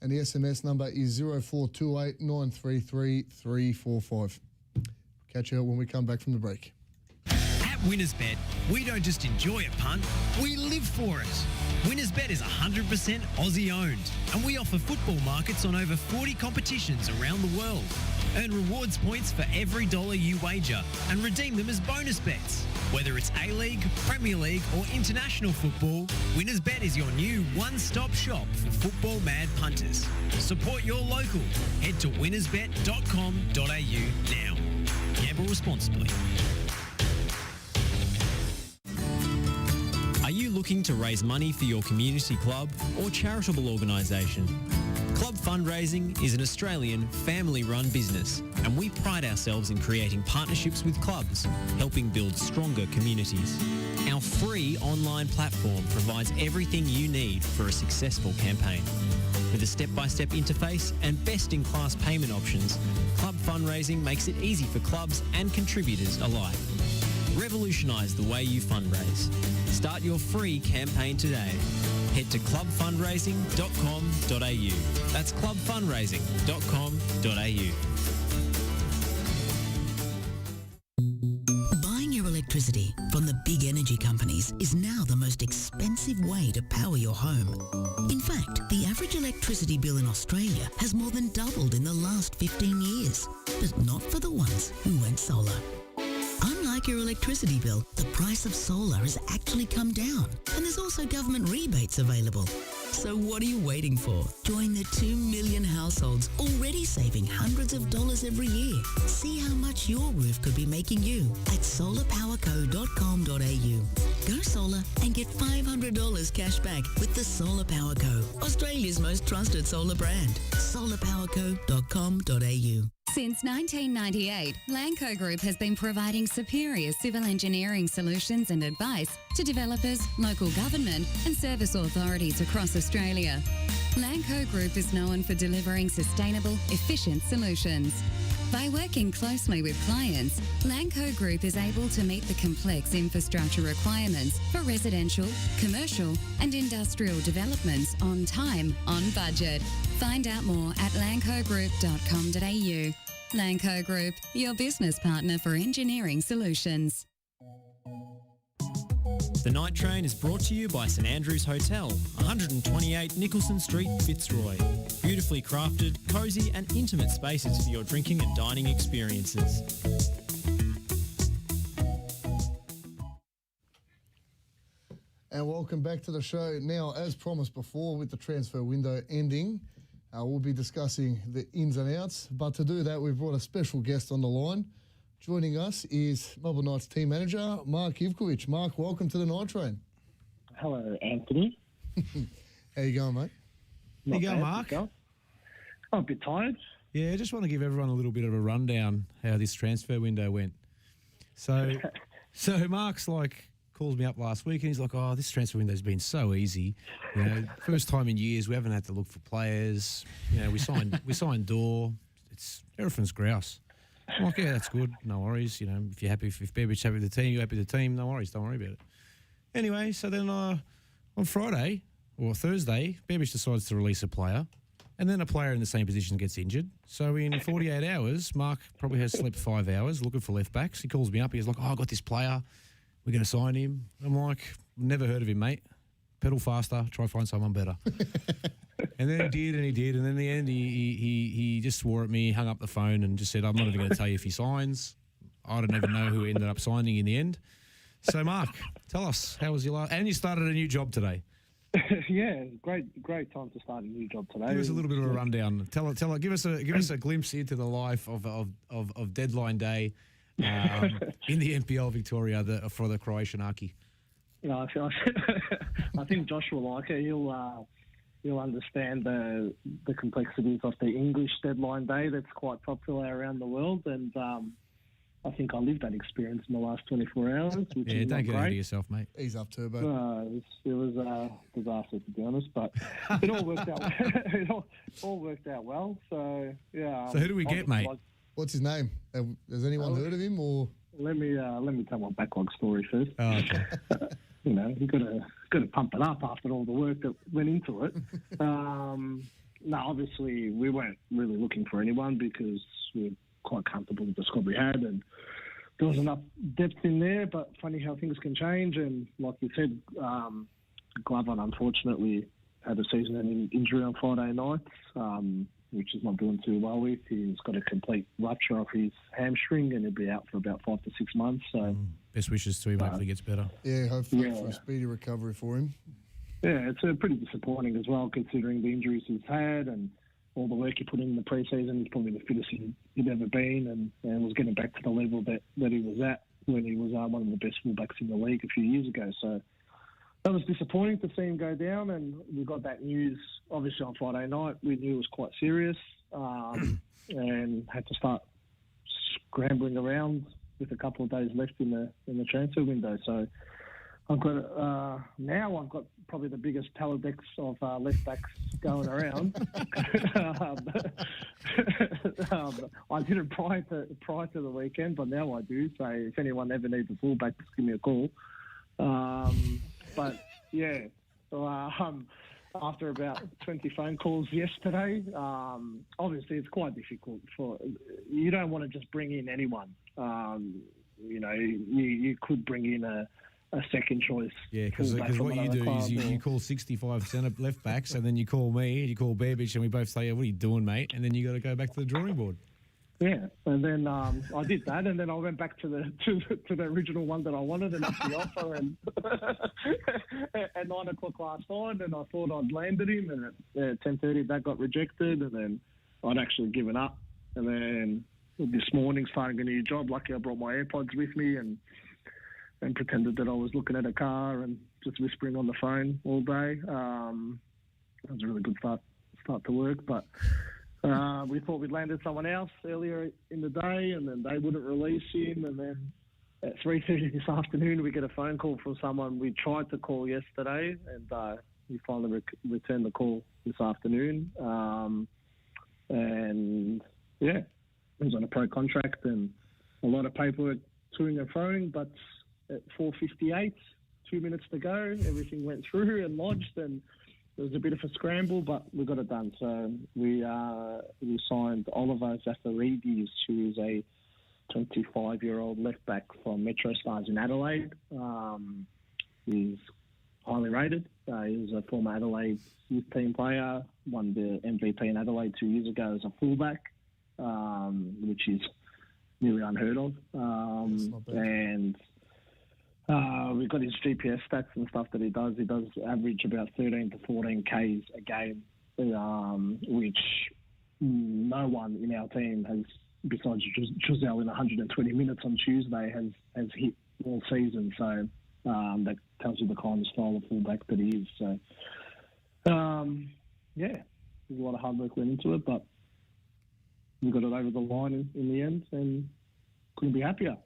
and the SMS number is 0428 933 345. Catch you when we come back from the break. At WinnersBet, we don't just enjoy a punt, we live for it. WinnersBet is 100% Aussie owned, and we offer football markets on over 40 competitions around the world. Earn rewards points for every dollar you wager and redeem them as bonus bets. Whether it's A-League, Premier League or international football, WinnersBet is your new one-stop shop for football mad punters. Support your local. Head to winnersbet.com.au now. Gamble responsibly. looking to raise money for your community club or charitable organisation? Club fundraising is an Australian family-run business, and we pride ourselves in creating partnerships with clubs, helping build stronger communities. Our free online platform provides everything you need for a successful campaign. With a step-by-step interface and best-in-class payment options, Club Fundraising makes it easy for clubs and contributors alike. Revolutionise the way you fundraise. Start your free campaign today. Head to clubfundraising.com.au. That's clubfundraising.com.au. Buying your electricity from the big energy companies is now the most expensive way to power your home. In fact, the average electricity bill in Australia has more than doubled in the last 15 years. But not for the ones who went solar. Unlike your electricity bill, the price of solar has actually come down, and there's also government rebates available. So what are you waiting for? Join the 2 million households already saving hundreds of dollars every year. See how much your roof could be making you at solarpowerco.com.au. Go solar and get $500 cash back with the Solar Power Co, Australia's most trusted solar brand. solarpowerco.com.au. Since 1998, Lanco Group has been providing superior civil engineering solutions and advice to developers, local government and service authorities across Australia. Lanco Group is known for delivering sustainable, efficient solutions. By working closely with clients, Lanco Group is able to meet the complex infrastructure requirements for residential, commercial and industrial developments on time, on budget. Find out more at lancogroup.com.au. Lanco Group, your business partner for engineering solutions. The Night Train is brought to you by St Andrews Hotel, 128 Nicholson Street, Fitzroy. Beautifully crafted, cosy and intimate spaces for your drinking and dining experiences. And welcome back to the show. Now, as promised before, with the transfer window ending, we'll be discussing the ins and outs. But to do that, we've brought a special guest on the line. Joining us is Melbourne Knights team manager, Mark Ivkovic. Mark, welcome to the Night Train. Hello, Anthony. How you going, mate? How you going, Mark? I'm a bit tired. Yeah, I just want to give everyone a little bit of a rundown how this transfer window went. So Mark's like calls me up last week and he's like, "Oh, this transfer window's been so easy. You know, first time in years we haven't had to look for players. You know, we signed Door. Everything's grouse." I'm like, "Yeah, that's good. No worries. You know, if you're happy, if Bebic's happy with the team, you're happy with the team. No worries. Don't worry about it." Anyway, so then on Friday or Thursday, Bebic decides to release a player, and then a player in the same position gets injured. So in 48 hours, Mark probably has slept 5 hours looking for left backs. He calls me up. He's like, "Oh, I got this player. We're going to sign him." I'm like, "Never heard of him, mate. Pedal faster. Try find someone better." And then he did. And then in the end, he just swore at me, hung up the phone and just said, "I'm not even going to tell you if he signs." I don't even know who ended up signing in the end. So, Mark, tell us, how was your life? And you started a new job today. Yeah, great time to start a new job today. Give us a little bit of a rundown. Give us a glimpse into the life of deadline day in the NPL Victoria for the Croatian Arky. Yeah, I think Josh will like it. He'll understand the complexities of the English deadline day that's quite popular around the world, and I think I lived that experience in the last 24 hours. Which yeah, is don't get great. ahead of yourself, mate. He's up turbo. It was a disaster, to be honest, but it all worked out. It all worked out well. So yeah. So who do we get, mate? What's his name? Has anyone heard of him? Or let me tell my backlog story first. Oh, okay. You know, you got to pump it up after all the work that went into it. No, obviously we weren't really looking for anyone because we were quite comfortable with the squad we had, and there was enough depth in there. But funny how things can change, and like you said, Glover unfortunately had a season-ending injury on Friday night, which he's not doing too well with. He's got a complete rupture of his hamstring, and he'll be out for about 5 to 6 months. So best wishes to him. Hopefully he gets better. Yeah, hopefully for a speedy recovery for him. Yeah, it's pretty disappointing as well, considering the injuries he's had and all the work he put in the pre-season. He's probably the fittest he'd ever been, and was getting back to the level that he was at when he was one of the best fullbacks in the league a few years ago. So that was disappointing to see him go down, and we got that news obviously on Friday night. We knew it was quite serious, and had to start scrambling around with a couple of days left in the transfer window. So I've got now I've got probably the biggest Paladex of left backs going around. I didn't prior to the weekend, but now I do. So if anyone ever needs a fullback, just give me a call. But yeah, after about 20 phone calls yesterday, obviously it's quite difficult. You don't want to just bring in anyone. You could bring in a second choice. Yeah, because what you do is you call 65 centre left backs, and then you call me, you call Vujic, and we both say, "What are you doing, mate?" And then you got to go back to the drawing board. Yeah, and then I did that, and then I went back to the original one that I wanted, and upped the offer. And at 9 o'clock last night, and I thought I'd landed him, and at 10:30 that got rejected, and then I'd actually given up. And then this morning, starting a new job. Lucky I brought my AirPods with me, and pretended that I was looking at a car and just whispering on the phone all day. That was a really good start to work, but we thought we'd landed someone else earlier in the day, and then they wouldn't release him, and then at 3:30 this afternoon we get a phone call from someone we tried to call yesterday, and he finally returned the call this afternoon. And yeah, he was on a pro contract and a lot of paperwork toing and froing, but at 4:58, 2 minutes to go, everything went through and lodged, and there was a bit of a scramble, but we got it done. So we signed Oliver Zafaridis, who is a 25-year-old left back from Metro Stars in Adelaide. He's highly rated. He was a former Adelaide youth team player, won the MVP in Adelaide 2 years ago as a fullback, which is nearly unheard of. And we've got his GPS stats and stuff that he does. He does average about 13 to 14 Ks a game, which no one in our team has, besides Jusup in 120 minutes on Tuesday, has hit all season. So that tells you the kind of style of fullback that he is. So, yeah, there's a lot of hard work went into it, but we got it over the line in the end and couldn't be happier.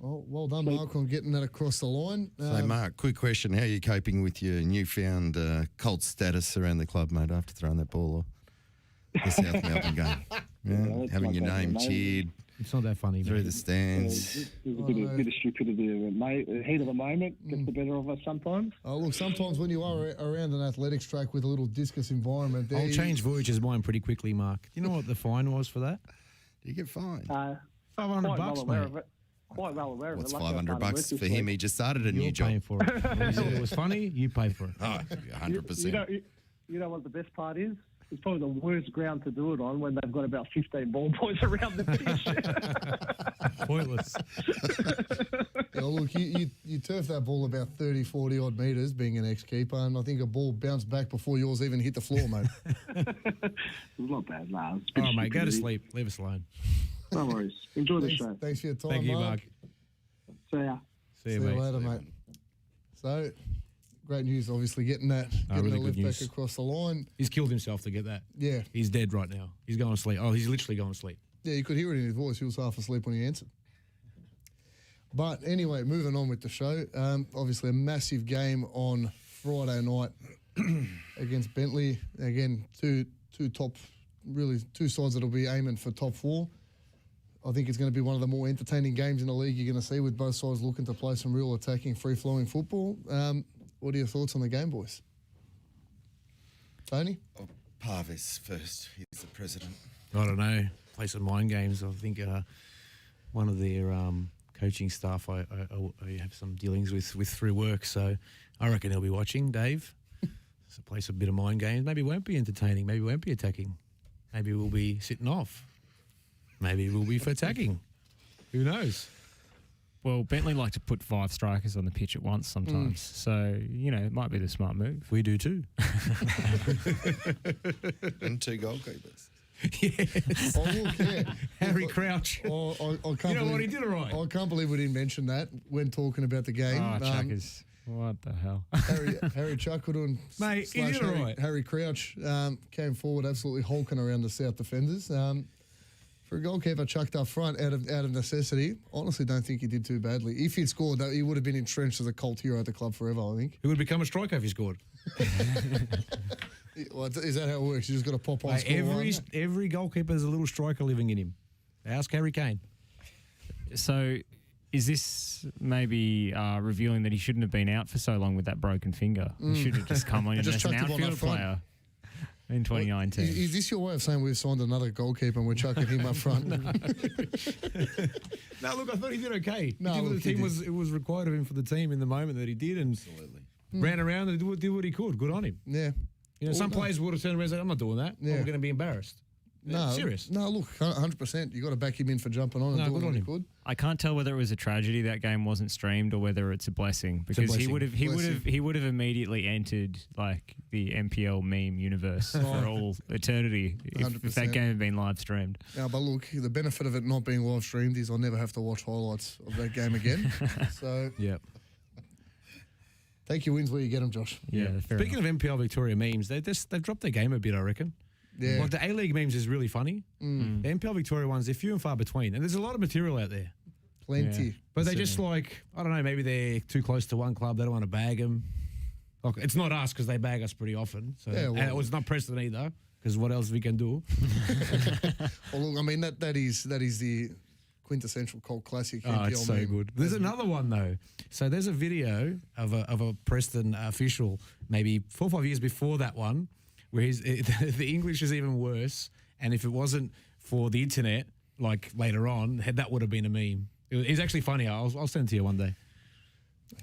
Well done, Mark, on getting that across the line. So, Mark, quick question. How are you coping with your newfound cult status around the club, mate, after throwing that ball off the South Melbourne game? Yeah, having your name cheered. It's not that funny, through mate. the stands. There's a bit of stupidity, mate. The heat of the moment gets the better of us sometimes. Oh, look, sometimes when you are around an athletics track with a little discus environment... I'll change Vujic's mind pretty quickly, Mark. Do you know what the fine was for that? You get fined. $500, mate. Quite well aware of it. What's $500 for him? He just started a new job. Paying for it. It was funny. You pay for it. Oh, 100%. You know what the best part is? It's probably the worst ground to do it on when they've got about 15 ball boys around the pitch. Pointless. Look, you turf that ball about 30, 40 odd metres, being an ex-keeper, and I think a ball bounced back before yours even hit the floor, mate. It's not bad, no. Oh, mate, go to sleep. Leave us alone. No worries. Enjoy the show. Thanks for your time, Thank you, Mark. See ya. See you, See you mate. later, mate. So, great news, obviously, getting the really left good news. back across the line. He's killed himself to get that. Yeah. He's dead right now. He's going to sleep. Oh, he's literally going to sleep. Yeah, you could hear it in his voice. He was half asleep when he answered. But anyway, moving on with the show. Obviously, a massive game on Friday night against Bentley. Again, two sides that'll be aiming for top four. I think it's going to be one of the more entertaining games in the league you're going to see, with both sides looking to play some real attacking, free-flowing football. What are your thoughts on the game, boys? Tony? Pave is first. He's the president. I don't know. Play some mind games. I think one of their coaching staff I have some dealings with through work, so I reckon he'll be watching, Dave. So play some bit of mind games. Maybe it won't be entertaining. Maybe it won't be attacking. Maybe we'll be sitting off. Maybe we'll be for attacking. Who knows? Well, Bentley like to put 5 strikers on the pitch at once sometimes. So, it might be the smart move. We do too. And 2 goalkeepers. Yes. Oh, look, yeah. Harry Crouch. I can't You know what, he did all right. I can't believe we didn't mention that when talking about the game. Oh, Chuckers. What the hell? Harry Chuckledon, Mate, is it all right? Harry Crouch came forward absolutely hulking around the South defenders. For a goalkeeper chucked up front out of necessity, honestly don't think he did too badly. If he'd scored, he would have been entrenched as a cult hero at the club forever, I think. He would become a striker if he scored. Well, is that how it works? You just got to pop on. Mate, every goalkeeper has a little striker living in him. Ask Harry Kane. So, is this maybe revealing that he shouldn't have been out for so long with that broken finger? He should have just come on as an outfield player in 2019. Is this your way of saying we've signed another goalkeeper and we're chucking him up front? No, look, I thought he did okay. No, he did what look, the team it was required of him for the team in the moment that he did, and ran around and did what he could. Good on him. Yeah. You know, some players would have turned around and said, "I'm not doing that. Yeah. I'm going to be embarrassed." No, serious. No, look, 100%. You got to back him in for jumping on and doing what he could. I can't tell whether it was a tragedy that game wasn't streamed or whether it's a blessing, because he would have immediately entered like the MPL meme universe for all eternity if that game had been live streamed. Yeah, but look, the benefit of it not being live streamed is I'll never have to watch highlights of that game again. So yep. Take your wins where you get them, Josh. Yeah. Speaking of MPL Victoria memes, they've dropped their game a bit, I reckon. Yeah. Like the A-League memes is really funny. The MPL Victoria ones, they're few and far between. And there's a lot of material out there. Plenty. Yeah. But they just like, I don't know, maybe they're too close to one club. They don't want to bag them. Like, it's not us because they bag us pretty often. So, Yeah, well- and it's not Preston either because what else we can do? Well, look, I mean, that is the quintessential cult classic. Oh, MPL it's so meme. good. There's another one though. So there's a video of a Preston official maybe 4 or 5 years before that one, where the English is even worse. And if it wasn't for the internet, like later on, that would have been a meme. It's actually funny. I'll send it to you one day.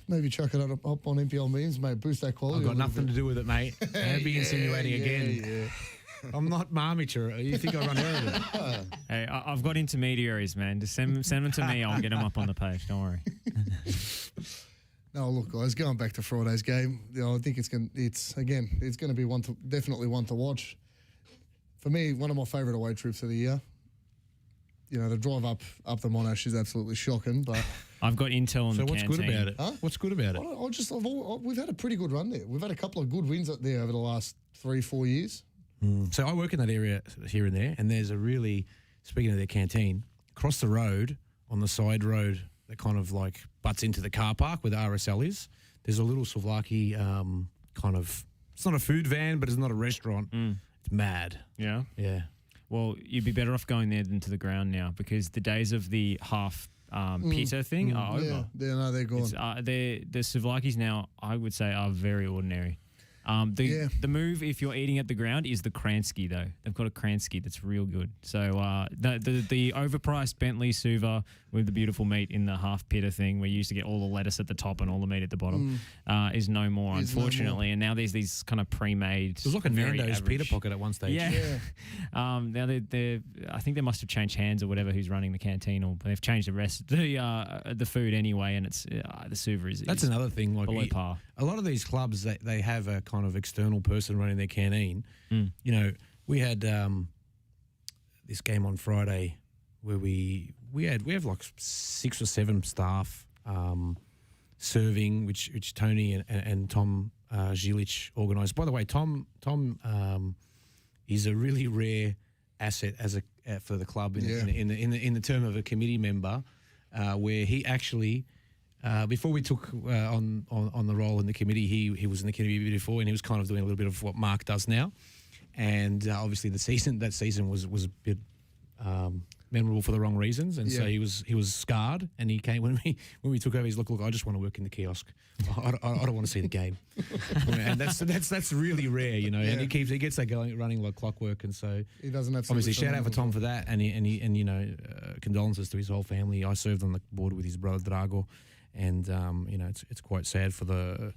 Maybe chuck it up on MPL memes, mate. Boost that quality. I've got nothing to do with it, mate. Don't be insinuating again. Yeah. I'm not Marmicher. You think I run out of it? Hey, I've got intermediaries, man. Just send them to me. I'll get them up on the page. Don't worry. No, look, guys. Going back to Friday's game, I think it's going to be definitely one to watch. For me, one of my favourite away trips of the year. You know, the drive up the Monash is absolutely shocking, but I've got intel on the what's canteen. good about it? Huh? What's good about it? We've had a pretty good run there. We've had a couple of good wins up there over the last 3-4 years. So I work in that area here and there, and there's a really, speaking of their canteen, across the road on the side road that kind of like butts into the car park where the RSL is, there's a little souvlaki kind of, it's not a food van, but it's not a restaurant. It's mad. Yeah? Yeah. Well, you'd be better off going there than to the ground now, because the days of the half pita thing are over. Yeah, they're gone. The souvlakis now, I would say, are very ordinary. The move, if you're eating at the ground, is the Kransky, though. They've got a Kransky that's real good. So the overpriced Bentley Suva with the beautiful meat in the half pita thing, where you used to get all the lettuce at the top and all the meat at the bottom, is no more, unfortunately. And now there's these kind of pre-made. It was like a Nando's pita pocket at one stage. Yeah. Now I think they must have changed hands or whatever who's running the canteen, or they've changed the rest the food anyway, and it's the Suva is. That's another thing. Like below par. A lot of these clubs, they have a kind of external person running their canteen. You know, we had this game on Friday where we have like 6 or 7 staff serving, which Tony and Tom Zilic organised. By the way, Tom is a really rare asset for the club in the term of a committee member, where he actually. Before we took on the role in the committee, he was in the committee before, and he was kind of doing a little bit of what Mark does now. And obviously that season was a bit memorable for the wrong reasons, and so he was scarred. And he came when we took over. He's look, I just want to work in the kiosk. I don't want to see the game. And that's really rare, you know. And he gets that running like clockwork. And so he doesn't have. Obviously, shout out for Tom for that, and you know, condolences to his whole family. I served on the board with his brother Drago. And you know, it's quite sad for the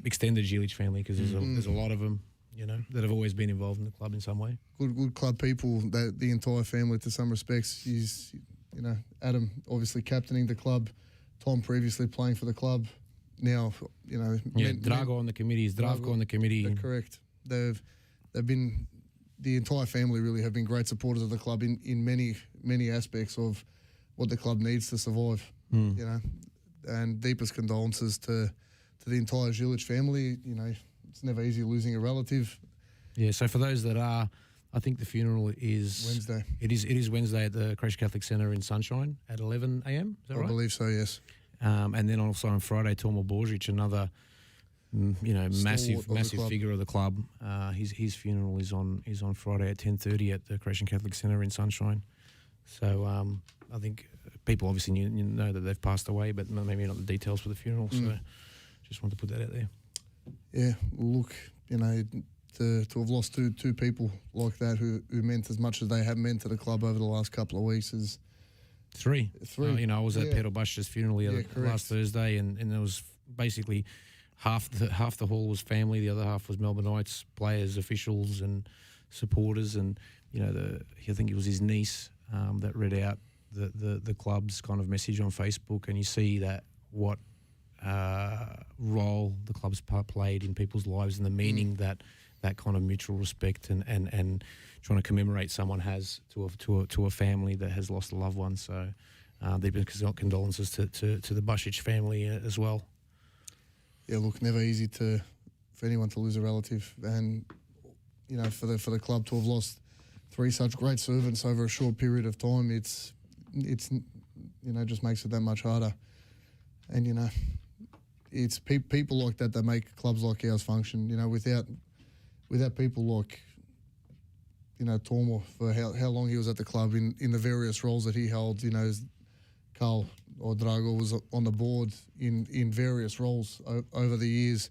extended Zilic family, because there's a lot of them, you know, that have always been involved in the club in some way. Good club people. The entire family, to some respects. He's, you know, Adam obviously captaining the club, Tom previously playing for the club. Now, you know, Drago on the committee, Zdravko on the committee. Correct. They've been, the entire family really have been great supporters of the club in many aspects of what the club needs to survive. You know, and deepest condolences to the entire Vujic family. You know, it's never easy losing a relative. Yeah, so for those that are, I think the funeral is Wednesday. It is Wednesday at the Creche Catholic Centre in Sunshine at 11 a.m. Is that right? I believe so, yes. And then also on Friday, Tomo Vujic, another massive club. figure of the club. His funeral is on Friday at 10:30 at the Creche Catholic Centre in Sunshine. So I think people obviously know that they've passed away, but maybe not the details for the funeral. So just want to put that out there. Yeah, look, you know, to have lost two people like that who meant as much as they have meant to the club over the last couple of weeks is three. I was at Pedro Bush's funeral last Thursday, and there was basically half the hall was family, the other half was Melbourne Knights players, officials, and supporters, and I think it was his niece that read out the club's kind of message on Facebook, and you see that what role the club's played in people's lives and the meaning that kind of mutual respect and trying to commemorate someone has to a family that has lost a loved one. So deepest condolences to the Vujic family as well. Yeah, look, never easy for anyone to lose a relative, and you know, for the club to have lost three such great servants over a short period of time, it's just makes it that much harder. And you know, it's people like that make clubs like ours function. You know, without people like, you know, Tormo, for how long he was at the club in the various roles that he held, you know, as Carl or Drago was on the board in various roles over the years.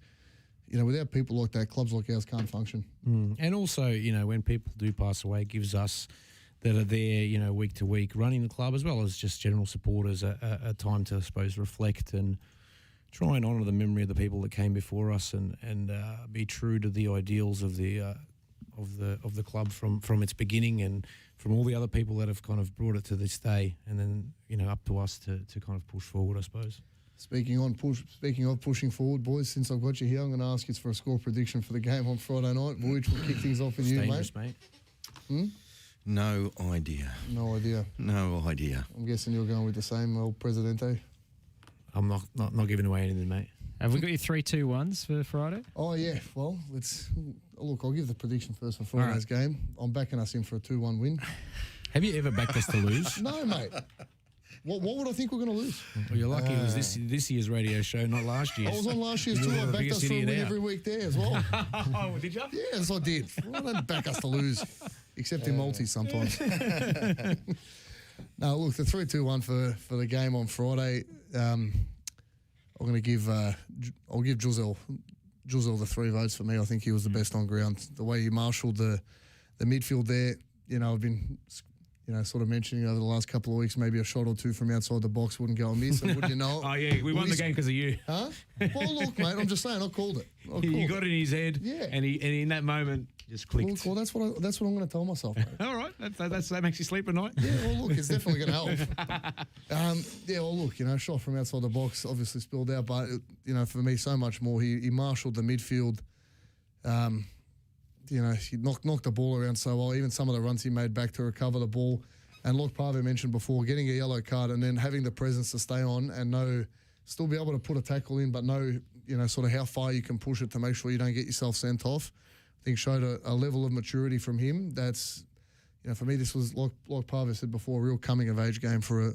You know, without people like that, clubs like ours can't function. And also, you know, when people do pass away, it gives us that are there, you know, week to week running the club, as well as just general supporters, a time to, I suppose, reflect and try and honour the memory of the people that came before us, and be true to the ideals of the club from its beginning, and from all the other people that have kind of brought it to this day, and then, you know, up to us to kind of push forward, I suppose. Speaking of pushing forward, boys, since I've got you here, I'm going to ask you for a score prediction for the game on Friday night. Vujic will kick things off with you, mate. No idea. No idea. No idea. I'm guessing you're going with the same old Presidente. I'm not giving away anything, mate. Have we got your 3-2-1s for Friday? Oh, yeah. Well, I'll give the prediction first for Friday's game. I'm backing us in for a 2-1 win. Have you ever backed us to lose? No, mate. What would I think we're going to lose? Well, you're lucky it was this year's radio show, not last year's. I was on last year's too. I backed us for a win every week there as well. Oh, did you? Yes, I did. I don't back us to lose, except in multis sometimes. No, look, the 3-2-1 for the game on Friday. I'm going to give Jusup the 3 votes for me. I think he was the best on ground. The way he marshalled the midfield there, you know, I've been, you know, sort of mentioning over the last couple of weeks, maybe a shot or two from outside the box wouldn't go amiss. And would you know? Oh, yeah, we won the game because of you. Huh? Well, look, mate, I'm just saying, I called it. You got it in his head, yeah, and in that moment just clicked. Well, that's what I'm going to tell myself, mate. All right, that makes you sleep at night. Yeah, well, look, it's definitely going to help. Yeah, well, look, you know, shot from outside the box obviously spilled out, but you know, for me, so much more. He marshalled the midfield. You know, he knocked the ball around so well. Even some of the runs he made back to recover the ball. And like Pave mentioned before, getting a yellow card and then having the presence to stay on and still be able to put a tackle in, but know, you know, sort of how far you can push it to make sure you don't get yourself sent off. I think showed a level of maturity from him that's, you know, for me, this was, like Pave said before, a real coming-of-age game for